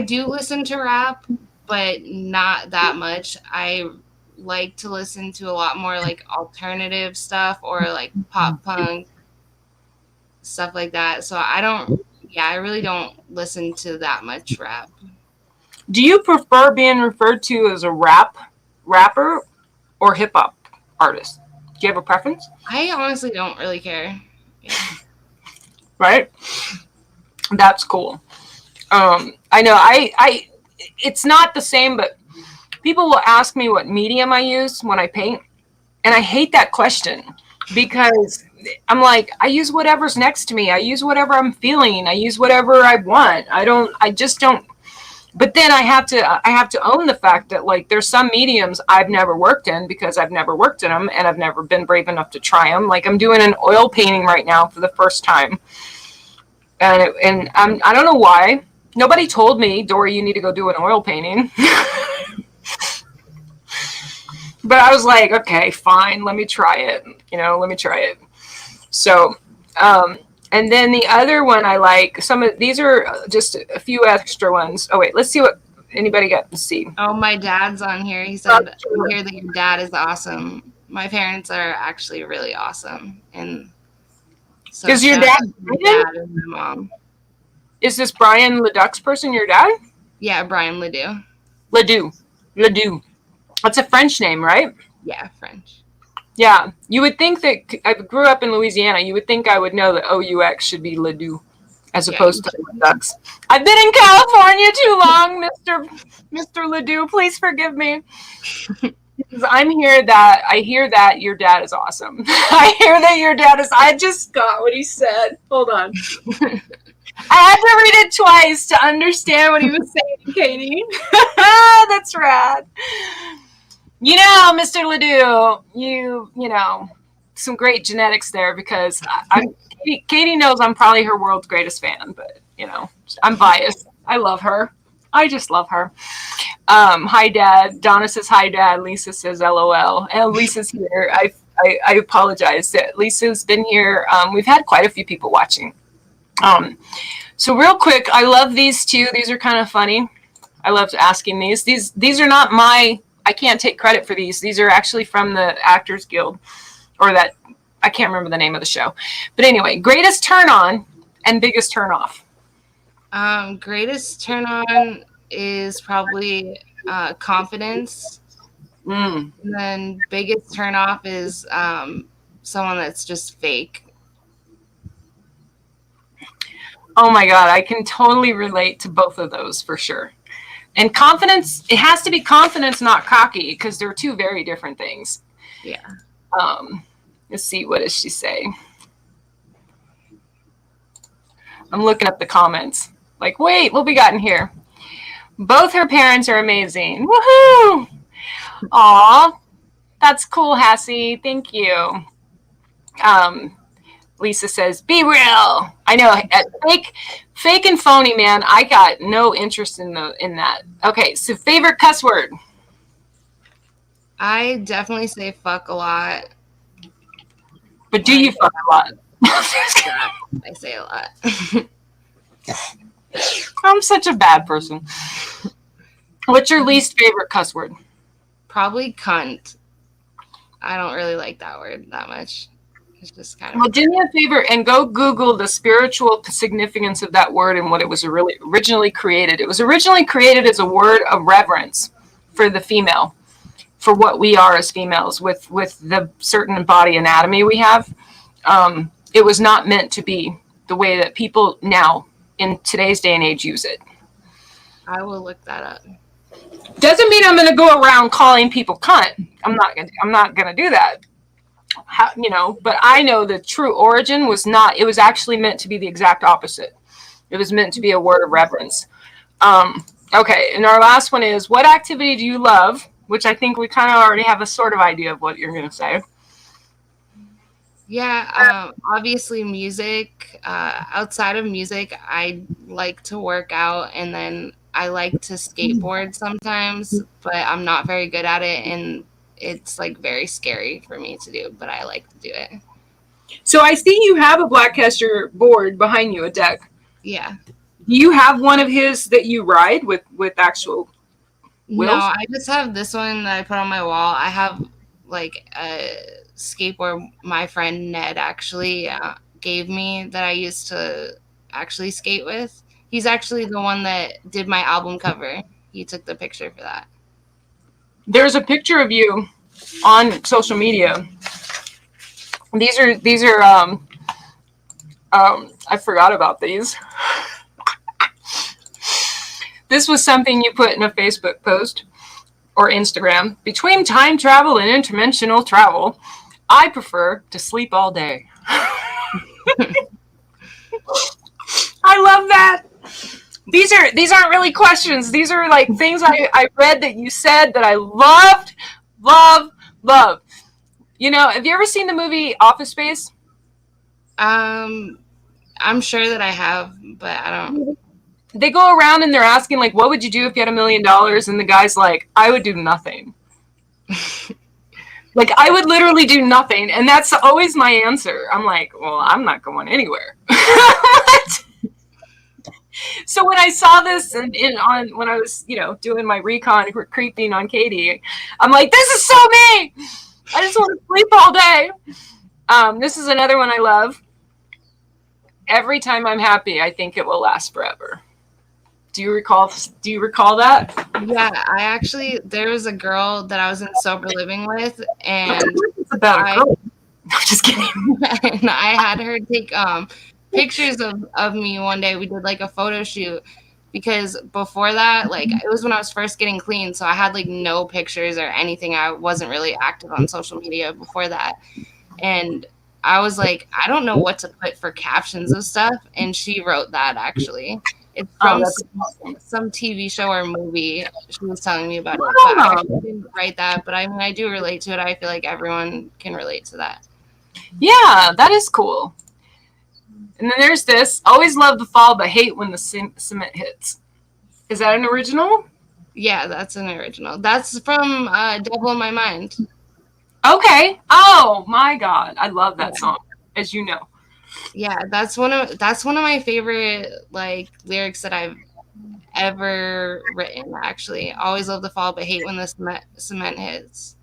Speaker 1: do listen to rap, but not that much. I like to listen to a lot more like alternative stuff or like pop punk, stuff like that. So I really don't listen to that much rap.
Speaker 2: Do you prefer being referred to as a rapper or hip hop artist? Do you have a preference?
Speaker 1: I honestly don't really care. Yeah.
Speaker 2: Right? That's cool. I know it's not the same, but people will ask me what medium I use when I paint. And I hate that question, because I'm like, I use whatever's next to me. I use whatever I'm feeling. I use whatever I want. I just don't. But then I have to own the fact that, like, there's some mediums I've never worked in because I've never worked in them and I've never been brave enough to try them. Like, I'm doing an oil painting right now for the first time. And I don't know why. Nobody told me, Dori, you need to go do an oil painting. But I was like, okay, fine, let me try it. Let me try it. So, and then the other one I like, these are just a few extra ones. Oh, wait, let's see what anybody got to see.
Speaker 1: Oh, my dad's on here. He said, I hear that your dad is awesome. my parents are actually really awesome. And so
Speaker 2: Is your
Speaker 1: shout
Speaker 2: dad
Speaker 1: out to my dad and my mom.
Speaker 2: Is this Brian LADUBZ person your dad?
Speaker 1: Yeah, Brian Ledoux.
Speaker 2: LADUBZ. That's a French name, right?
Speaker 1: Yeah, French.
Speaker 2: Yeah. You would think that I grew up in Louisiana. You would think I would know that OUX should be LADUBZ as opposed to LADUBZ. I've been in California too long, Mr. LADUBZ. Please forgive me. Because I hear that your dad is awesome. I hear that your dad is. I just got what he said. Hold on. I had to read it twice to understand what he was saying, Katie. That's rad. You know, Mr. LADUBZ, you know, some great genetics there because Katie knows I'm probably her world's greatest fan, but, you know, I'm biased. I love her. I just love her. Hi, Dad. Donna says, hi, Dad. Lisa says, LOL. And Lisa's here. I apologize. Lisa's been here. We've had quite a few people watching. So real quick, I love these two. These are kind of funny. I loved asking these. These are not I can't take credit for these. These are actually from the Actors Guild, or that, I can't remember the name of the show. But anyway, greatest turn on and biggest turn off.
Speaker 1: Greatest turn on is probably confidence. And then biggest turn off is someone that's just fake.
Speaker 2: Oh my God, I can totally relate to both of those for sure. And confidence, it has to be confidence, not cocky, because they're two very different things.
Speaker 1: Yeah.
Speaker 2: Let's see, what does she say? I'm looking up the comments. Like, wait, what we got in here? Both her parents are amazing. Woohoo! Aw, that's cool, Hassie. Thank you. Lisa says, be real. I know, fake and phony, man. I got no interest in that. Okay, so favorite cuss word.
Speaker 1: I definitely say fuck a lot.
Speaker 2: But do you fuck a lot?
Speaker 1: I say a lot.
Speaker 2: I'm such a bad person. What's your least favorite cuss word?
Speaker 1: Probably cunt. I don't really like that word that much. It's just kind of.
Speaker 2: Well, do me a favor and go Google the spiritual significance of that word and what it was originally created. It was originally created as a word of reverence for the female, for what we are as females with the certain body anatomy we have. It was not meant to be the way that people now in today's day and age use it.
Speaker 1: I will look that up.
Speaker 2: Doesn't mean I'm going to go around calling people cunt. I'm not going to do that. But I know the true origin was not. It was actually meant to be the exact opposite. It was meant to be a word of reverence. Okay, and our last one is, what activity do you love? Which I think we kind of already have a sort of idea of what you're going to say.
Speaker 1: Yeah, obviously music. Outside of music, I like to work out, and then I like to skateboard sometimes, but I'm not very good at it, and it's like very scary for me to do, but I like to do it.
Speaker 2: So I see you have a Blackcaster board behind you, a deck.
Speaker 1: Yeah.
Speaker 2: Do you have one of his that you ride with actual wheels?
Speaker 1: No, I just have this one that I put on my wall. I have like a skateboard my friend Ned actually gave me that I used to actually skate with. He's actually the one that did my album cover. He took the picture for that.
Speaker 2: There's a picture of you on social media. These are I forgot about these. This was something you put in a Facebook post or Instagram. Between time travel and interdimensional travel, I prefer to sleep all day. I love that. These aren't really questions. These are like things I read that you said that I love. You know, have you ever seen the movie Office Space?
Speaker 1: I'm sure that I have, but I don't.
Speaker 2: They go around and they're asking, like, what would you do if you had $1 million? And the guy's like, I would do nothing. Like, I would literally do nothing. And that's always my answer. I'm like, well, I'm not going anywhere. So when I saw this when I was, doing my recon creeping on Katie, I'm like, this is so me. I just want to sleep all day. This is another one I love. Every time I'm happy, I think it will last forever. Do you recall that?
Speaker 1: Yeah, there was a girl that I was in sober living with, and
Speaker 2: It's about a girl. No, just kidding.
Speaker 1: and I had her take pictures of me one day. We did like a photo shoot because before that, like it was when I was first getting clean, so I had like no pictures or anything. I wasn't really active on social media before that. And I was like, I don't know what to put for captions of stuff, and she wrote that actually. It's from some TV show or movie. She was telling me about it, but I actually didn't write that. But I mean, I do relate to it. I feel like everyone can relate to that.
Speaker 2: Yeah, that is cool. And then there's this. Always love the fall, but hate when the cement hits. Is that an original?
Speaker 1: Yeah, that's an original. That's from Devil in My Mind.
Speaker 2: Okay. Oh my God, I love that song, as you know.
Speaker 1: Yeah, that's one of my favorite like lyrics that I've ever written. Actually, always love the fall, but hate when the cement hits.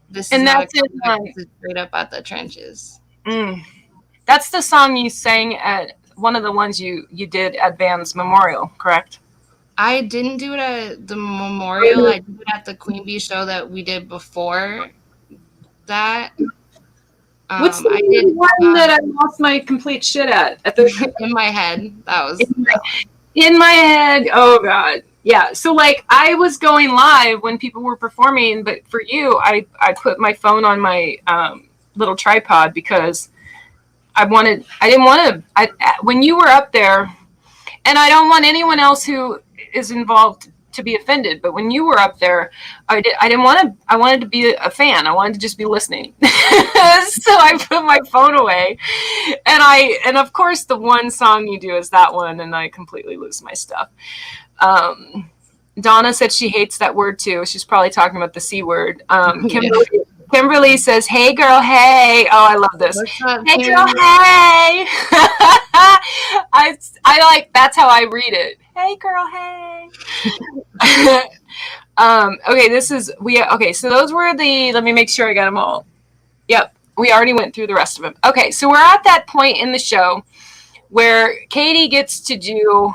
Speaker 1: This is not a comeback. This is straight up at the trenches.
Speaker 2: That's the song you sang at one of the ones you did at Van's memorial, correct?
Speaker 1: I didn't do it at the memorial. I did it at the Queen Bee show that we did before that.
Speaker 2: What's the one that I lost my complete shit at the
Speaker 1: in my head? That was
Speaker 2: in my head. Oh God, yeah. So like I was going live when people were performing, but for you, I put my phone on my little tripod because when you were up there, and I don't want anyone else who is involved to be offended, but when you were up there, I wanted to be a fan. I wanted to just be listening. So I put my phone away, and of course the one song you do is that one, and I completely lose my stuff. Donna said she hates that word too. She's probably talking about the C word. Kimberly says, "Hey girl, hey." Oh, I love this. Hey girl, hey. I like, that's how I read it. Hey girl, hey. Okay, so those were let me make sure I got them all. Yep, we already went through the rest of them. Okay, so we're at that point in the show where Katie gets to do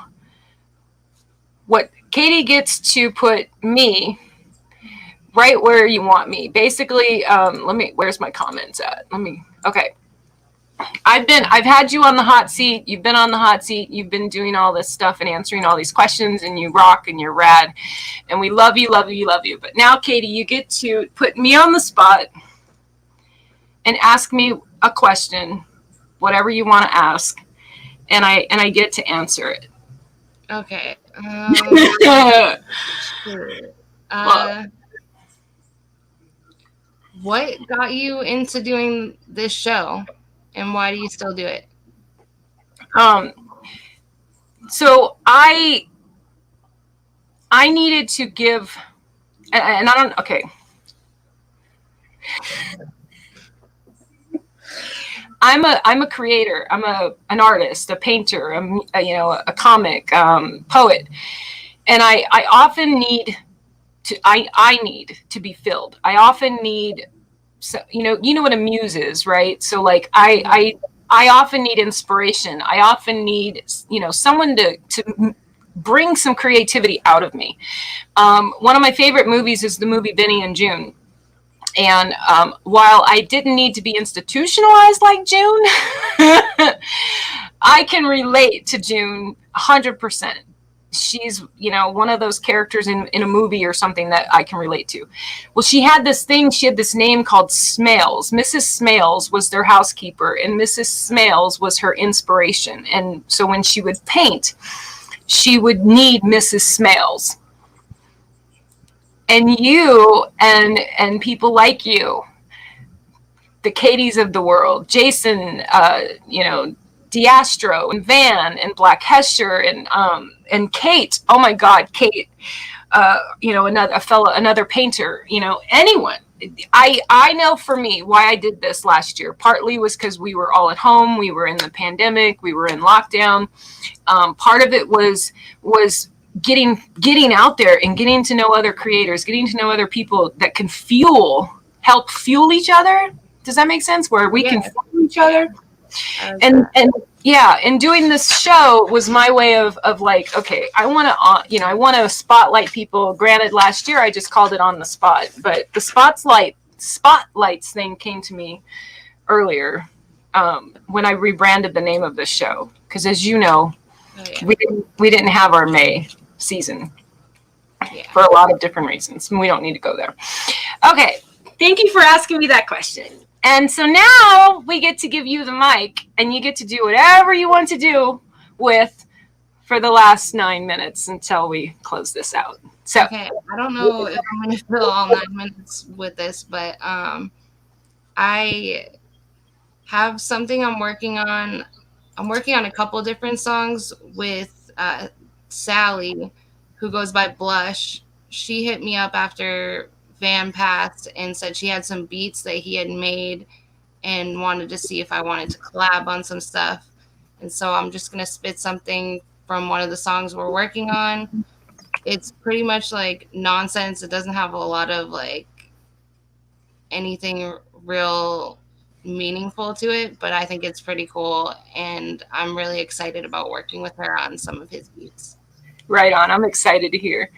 Speaker 2: what Katie gets to put me right where you want me. Basically, where's my comments at? Okay. I've had you on the hot seat. You've been on the hot seat. You've been doing all this stuff and answering all these questions, and you rock and you're rad. And we love you, love you, love you. But now, Katie, you get to put me on the spot and ask me a question, whatever you want to ask, and I get to answer it.
Speaker 1: Okay. What got you into doing this show, and why do you still do it?
Speaker 2: So I needed to give, and I don't. Okay. I'm a creator. I'm an artist, a painter, a comic poet, and I often need to. I need to be filled. I often need, you know what a muse is, right? So like I often need inspiration. I often need someone to bring some creativity out of me. One of my favorite movies is the movie Benny and June. And while I didn't need to be institutionalized like June, I can relate to June 100%. She's, one of those characters in a movie or something that I can relate to. Well, she had this name called Smales. Mrs. Smales was their housekeeper, and Mrs. Smales was her inspiration. And so when she would paint, she would need Mrs. Smales. And you and people like you, the Katies of the world, Jason, D'Astro and Van and Black Hesher and Kate. Oh my God, Kate. Another painter. Anyone. I know for me why I did this last year. Partly was because we were all at home. We were in the pandemic. We were in lockdown. Part of it was getting out there and getting to know other creators, getting to know other people that can fuel help fuel each other. Does that make sense? Where we can fuel each other. And yeah, and doing this show was my way of like, okay, I want to, I want to spotlight people. Granted, last year I just called it On the Spot, but the spotlights thing came to me earlier when I rebranded the name of the show. Because as you know, we didn't have our May season for a lot of different reasons, and we don't need to go there. Okay, thank you for asking me that question. And so now we get to give you the mic, and you get to do whatever you want to do with for the last 9 minutes until we close this out. So
Speaker 1: okay, I don't know if I'm going to fill all 9 minutes with this, but I have something I'm working on. I'm working on a couple different songs with Sally, who goes by Blush. She hit me up after Van passed and said she had some beats that he had made and wanted to see if I wanted to collab on some stuff. And so I'm just going to spit something from one of the songs we're working on. It's pretty much like nonsense. It doesn't have a lot of like anything real meaningful to it, but I think it's pretty cool, and I'm really excited about working with her on some of his beats.
Speaker 2: Right on. I'm excited to hear.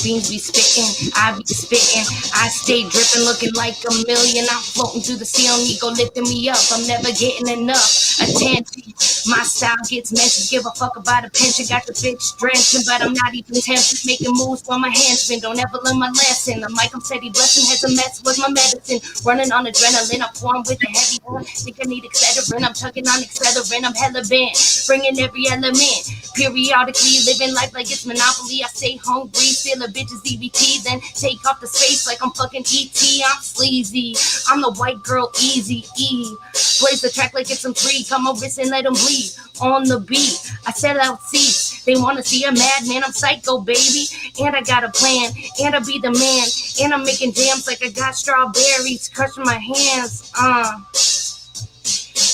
Speaker 1: Beans be spittin', I be spittin', I stay drippin', looking like a million. I'm floating through the ceiling, ego lifting me up. I'm never getting enough attention. My style gets mentioned, give a fuck about a pension. Got the bitch drenching, but I'm not even tempted. Making moves while my hands spin, don't ever learn my lesson. The mic I'm steady blessing, has a mess with my medicine. Running on adrenaline, I'm pouring with a heavy one. Think I need Excedrin, I'm chugging on Excedrin. I'm hella bent, bringing every element. Periodically living life like it's Monopoly. I stay hungry, steal a bitch's EBT, then take off the space like I'm fucking ET. I'm sleazy, I'm the white girl Easy E. Blaze the track like it's some free. Come on, wrist and let them bleed on the beat. I sell out seats. They wanna see a madman. I'm psycho, baby, and I got a plan. And I be the man. And I'm making jams like I got strawberries crushing my hands.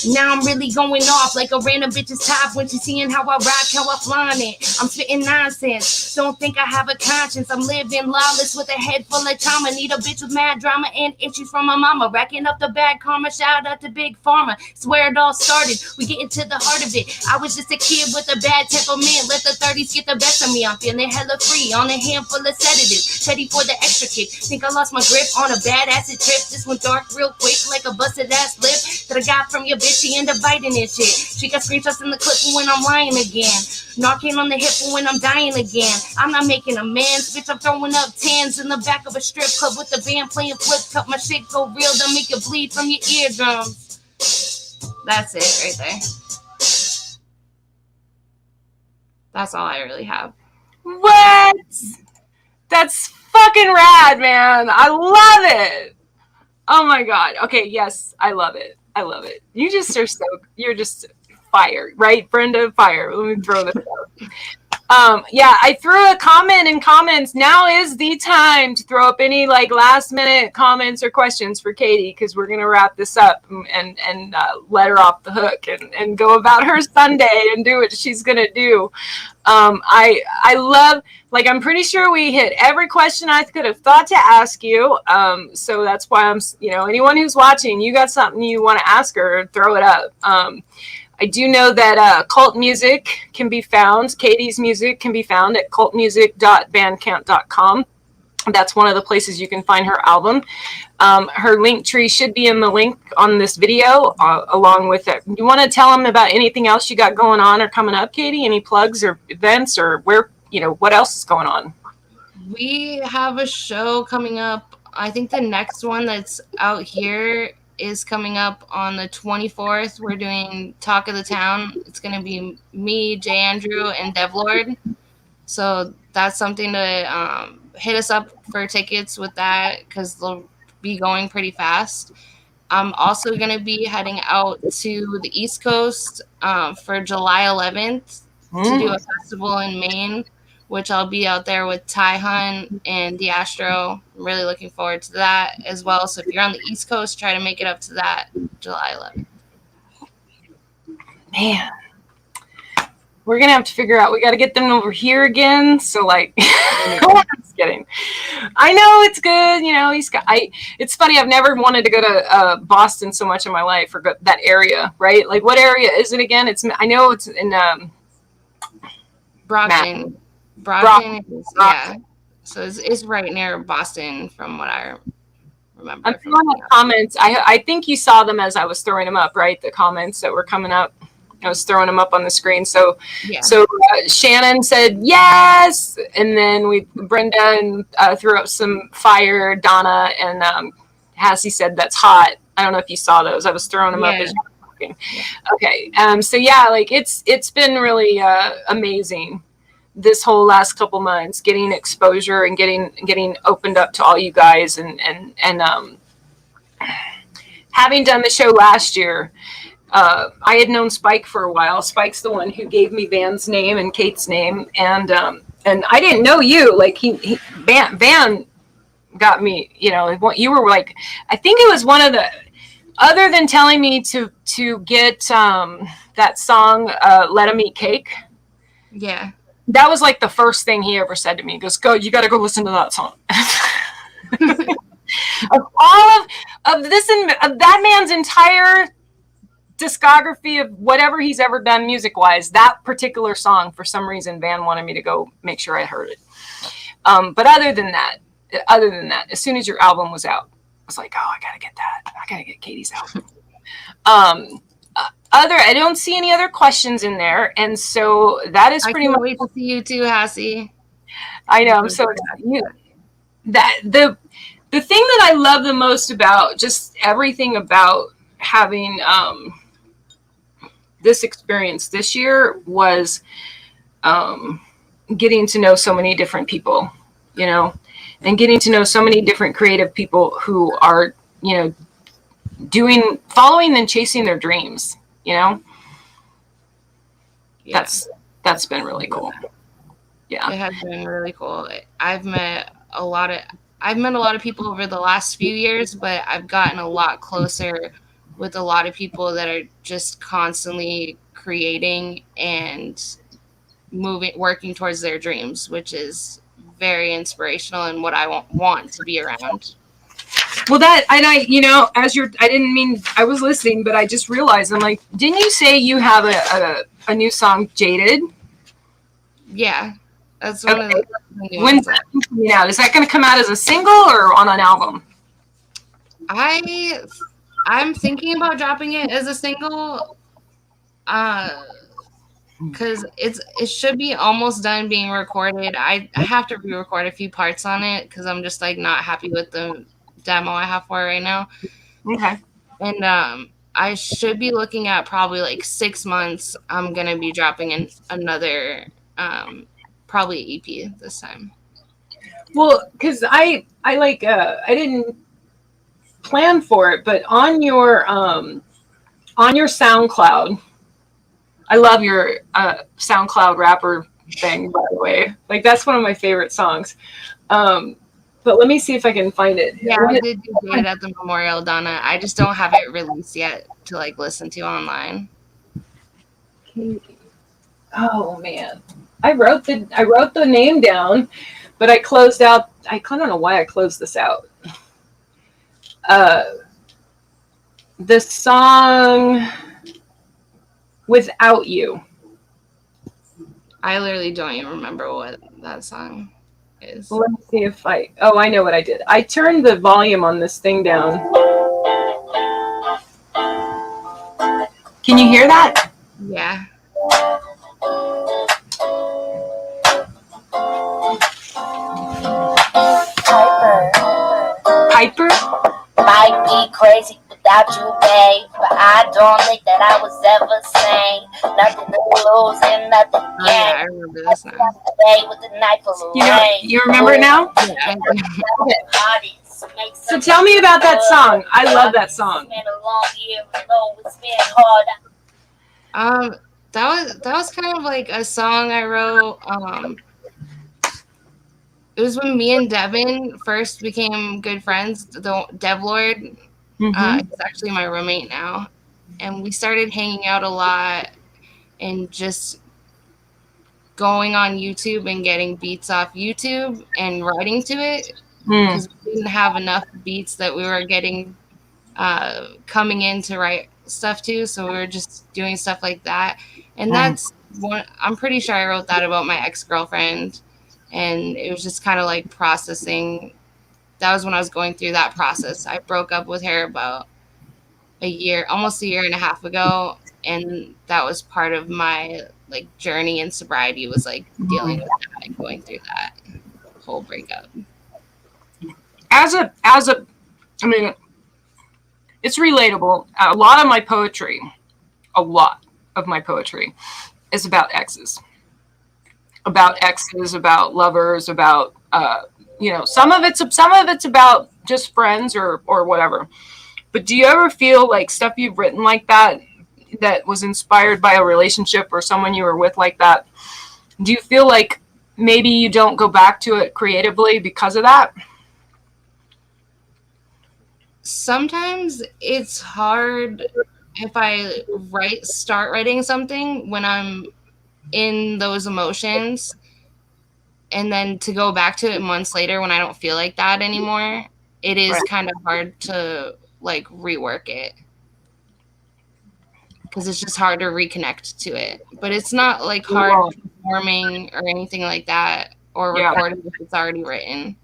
Speaker 1: Now I'm really going off like a random bitch's top when she's seeing how I rock, how I flaunt it. I'm spitting nonsense. Don't think I have a conscience. I'm living lawless with a head full of trauma. Need a bitch with mad drama and issues from my mama. Racking up the bad karma. Shout out to Big Pharma. Swear it all started. We getting to the heart of it. I was just a kid with a bad temperament. Let the 30s get the best of me. I'm feeling hella free on a handful of sedatives. Ready for the extra kick. Think I lost my grip on a bad acid trip. This went dark real quick like a busted ass lip that I got from your bitch. She end up biting and shit. She got screenshots in the clip when I'm lying again. Knocking on the hip when I'm dying again. I'm not making amends, bitch. I'm throwing up tens in the back of a strip club with the band playing flip cup. My shit go real, they'll make you bleed from your eardrums. That's it right there. That's all I really have.
Speaker 2: What? That's fucking rad, man. I love it. Oh my god. Okay, yes, I love it. I love it. You just are so, you're just fire, right, Brenda? Fire. Let me throw this out. Yeah, I threw a comment in comments. Now is the time to throw up any like last minute comments or questions for Katie, because we're gonna wrap this up and let her off the hook and go about her Sunday and do what she's gonna do. I love, like, I'm pretty sure we hit every question I could have thought to ask you. So that's why I'm, anyone who's watching, you got something you want to ask her, throw it up. I do know that cult music can be found, Katie's music can be found at cultmusic.bandcamp.com. That's one of the places you can find her album. Her link tree should be in the link on this video, along with it. You want to tell them about anything else you got going on or coming up, Katie? Any plugs or events, or where, what else is going on?
Speaker 1: We have a show coming up. I think the next one that's out here is coming up on the 24th. We're doing Talk of the Town. It's going to be me, Jay Andrew, and Devlord. So that's something to hit us up for tickets with that, because they'll be going pretty fast. I'm also going to be heading out to the East Coast for July 11th to do a festival in Maine, which I'll be out there with Ty Hunt and the Astro. I'm really looking forward to that as well. So if you're on the East Coast, try to make it up to that July 11th.
Speaker 2: man, we're gonna have to figure out. We got to get them over here again. So like, I'm just kidding. I know it's good. You know, he's got. It's funny. I've never wanted to go to Boston so much in my life, or go that area. Right? Like, what area is it again? I know it's in
Speaker 1: Brockton. Brockton is, yeah. So it's right near Boston, from what I remember.
Speaker 2: I'm throwing up comments. I think you saw them as I was throwing them up, right? The comments that were coming up. I was throwing them up on the screen. So,
Speaker 1: yeah.
Speaker 2: So Shannon said yes, and then Brenda and threw up some fire. Donna and Hassie said that's hot. I don't know if you saw those. I was throwing them up as you were talking. Okay. So yeah, like it's been really amazing this whole last couple months, getting exposure and getting opened up to all you guys, and having done the show last year. I had known Spike for a while. Spike's the one who gave me Van's name and Kate's name, and I didn't know you. Like Van got me. You know, you were like, I think it was one of the, other than telling me to get that song "Let 'Em Eat Cake."
Speaker 1: Yeah,
Speaker 2: that was like the first thing he ever said to me. He goes, "Go, you got to go listen to that song." Of all of this and of that man's entire discography of whatever he's ever done music wise, that particular song, for some reason, Van wanted me to go make sure I heard it. But other than that, as soon as your album was out, I was like, oh, I gotta get that. I gotta get Katie's album. I don't see any other questions in there, and so that is pretty much.
Speaker 1: I can't wait to see you too, Hassie.
Speaker 2: I know. I'm so excited. That the thing that I love the most about just everything about having this experience this year was getting to know so many different people, you know, and getting to know so many different creative people who are, you know, following and chasing their dreams, you know. Yeah. That's been really cool. Yeah,
Speaker 1: it has been really cool. I've met a lot of people over the last few years, but I've gotten a lot closer with a lot of people that are just constantly creating and working towards their dreams, which is very inspirational and what I want to be around.
Speaker 2: Well, I didn't mean, I was listening, but I just realized, I'm like, didn't you say you have a new song, Jaded?
Speaker 1: Yeah, that's one of the new
Speaker 2: When's that coming out? Is that going to come out as a single or on an album?
Speaker 1: I'm thinking about dropping it as a single, because it should be almost done being recorded. I have to re-record a few parts on it because I'm just like not happy with the demo I have for it right now.
Speaker 2: Okay.
Speaker 1: And I should be looking at probably like 6 months. I'm gonna be dropping another probably EP this time.
Speaker 2: Well, because I didn't plan for it, but on your SoundCloud, I love your SoundCloud rapper thing, by the way. Like, that's one of my favorite songs. But let me see if I can find it.
Speaker 1: Yeah, I did do good at the Memorial, Donna. I just don't have it released yet to like listen to online.
Speaker 2: Oh man, I wrote the name down, but I closed out. I don't know why I closed this out. The song Without You.
Speaker 1: I literally don't even remember what that song is.
Speaker 2: Well, let me see if I know what I did. I turned the volume on this thing down. Can you hear that?
Speaker 1: Yeah.
Speaker 2: Piper?
Speaker 3: Might be crazy without you, babe, but I don't think that I was ever sane. Nothing to lose and nothing to gain.
Speaker 1: Yeah, I remember this now.
Speaker 3: With the knife of
Speaker 2: You remember it now?
Speaker 1: Yeah.
Speaker 2: So tell me about that song. I love that song.
Speaker 1: That was kind of like a song I wrote. It was when me and Devin first became good friends. The Dev Lord is actually my roommate now, and we started hanging out a lot. and just going on YouTube and getting beats off YouTube and writing to it, because we didn't have enough beats that we were getting coming in to write stuff to, so we were just doing stuff like that. And that's one, I'm pretty sure I wrote that about my ex-girlfriend, and it was just kind of like processing. That was when I was going through that process. I broke up with her about almost a year and a half ago, and that was part of my like journey in sobriety, was like dealing with that and going through that whole breakup.
Speaker 2: As a I mean, it's relatable. A lot of my poetry is about exes, about lovers, about some of it's about just friends or whatever. But do you ever feel like stuff you've written like that was inspired by a relationship or someone you were with like that? Do you feel like maybe you don't go back to it creatively because of that?
Speaker 1: Sometimes it's hard if I start writing something when I'm in those emotions, and then to go back to it months later when I don't feel like that anymore, it is kind of hard to like rework it, because it's just hard to reconnect to it. But it's not like hard performing or anything like that, or recording if it's already written.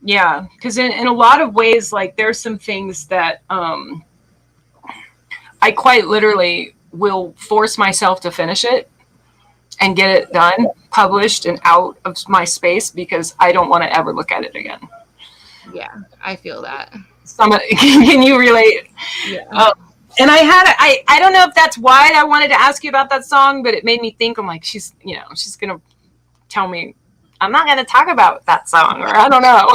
Speaker 2: Yeah, because in a lot of ways, like there's some things that I quite literally will force myself to finish it and get it done, published, and out of my space because I don't want to ever look at it again.
Speaker 1: Yeah, I feel that.
Speaker 2: Can you relate?
Speaker 1: Yeah.
Speaker 2: And I don't know if that's why I wanted to ask you about that song, but it made me think, I'm like, she's going to tell me I'm not going to talk about that song, or I don't know.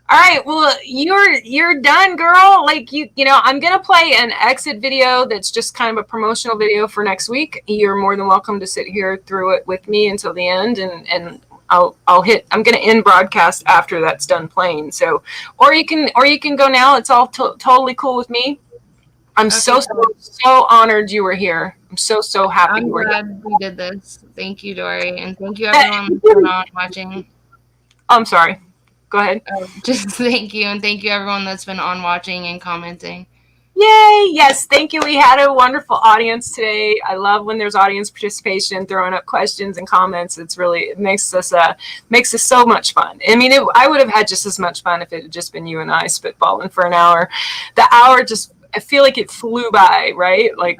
Speaker 2: All right, well, you're done, girl. Like I'm gonna play an exit video that's just kind of a promotional video for next week. You're more than welcome to sit here through it with me until the end, and I'm gonna end broadcast after that's done playing. So, or you can go now. It's all totally cool with me. I'm so honored you were here. I'm so happy you were here.
Speaker 1: I'm glad we did this. Thank you, Dori, and thank you everyone for watching.
Speaker 2: I'm sorry. Go ahead.
Speaker 1: Just thank you, and thank you everyone that's been on watching and commenting.
Speaker 2: Yay! Yes, thank you. We had a wonderful audience today. I love when there's audience participation, throwing up questions and comments. It makes us so much fun. I mean, I would have had just as much fun if it had just been you and I spitballing for an hour. The hour I feel like it flew by, right? Like,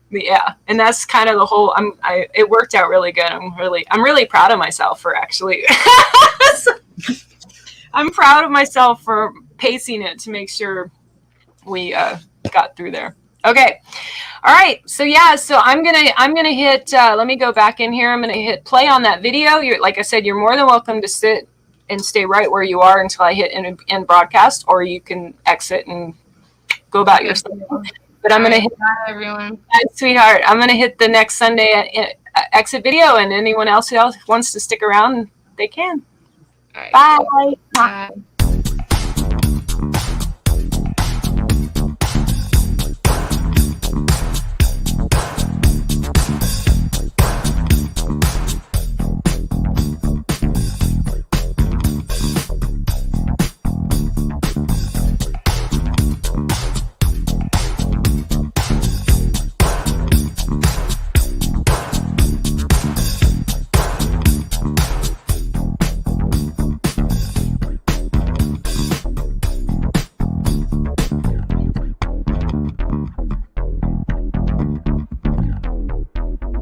Speaker 2: yeah, and that's kind of the whole. It worked out really good. I'm really proud of myself for actually. I'm proud of myself for pacing it to make sure we got through there. Okay. All right. So I'm gonna hit. Let me go back in here. I'm gonna hit play on that video. Like I said, you're more than welcome to sit and stay right where you are until I hit end broadcast, or you can exit and go about your stuff. But I'm gonna hit.
Speaker 1: Bye, everyone.
Speaker 2: Sweetheart, I'm gonna hit the next Sunday exit video, and anyone else who wants to stick around, they can.
Speaker 1: All right.
Speaker 2: Bye.
Speaker 1: Bye.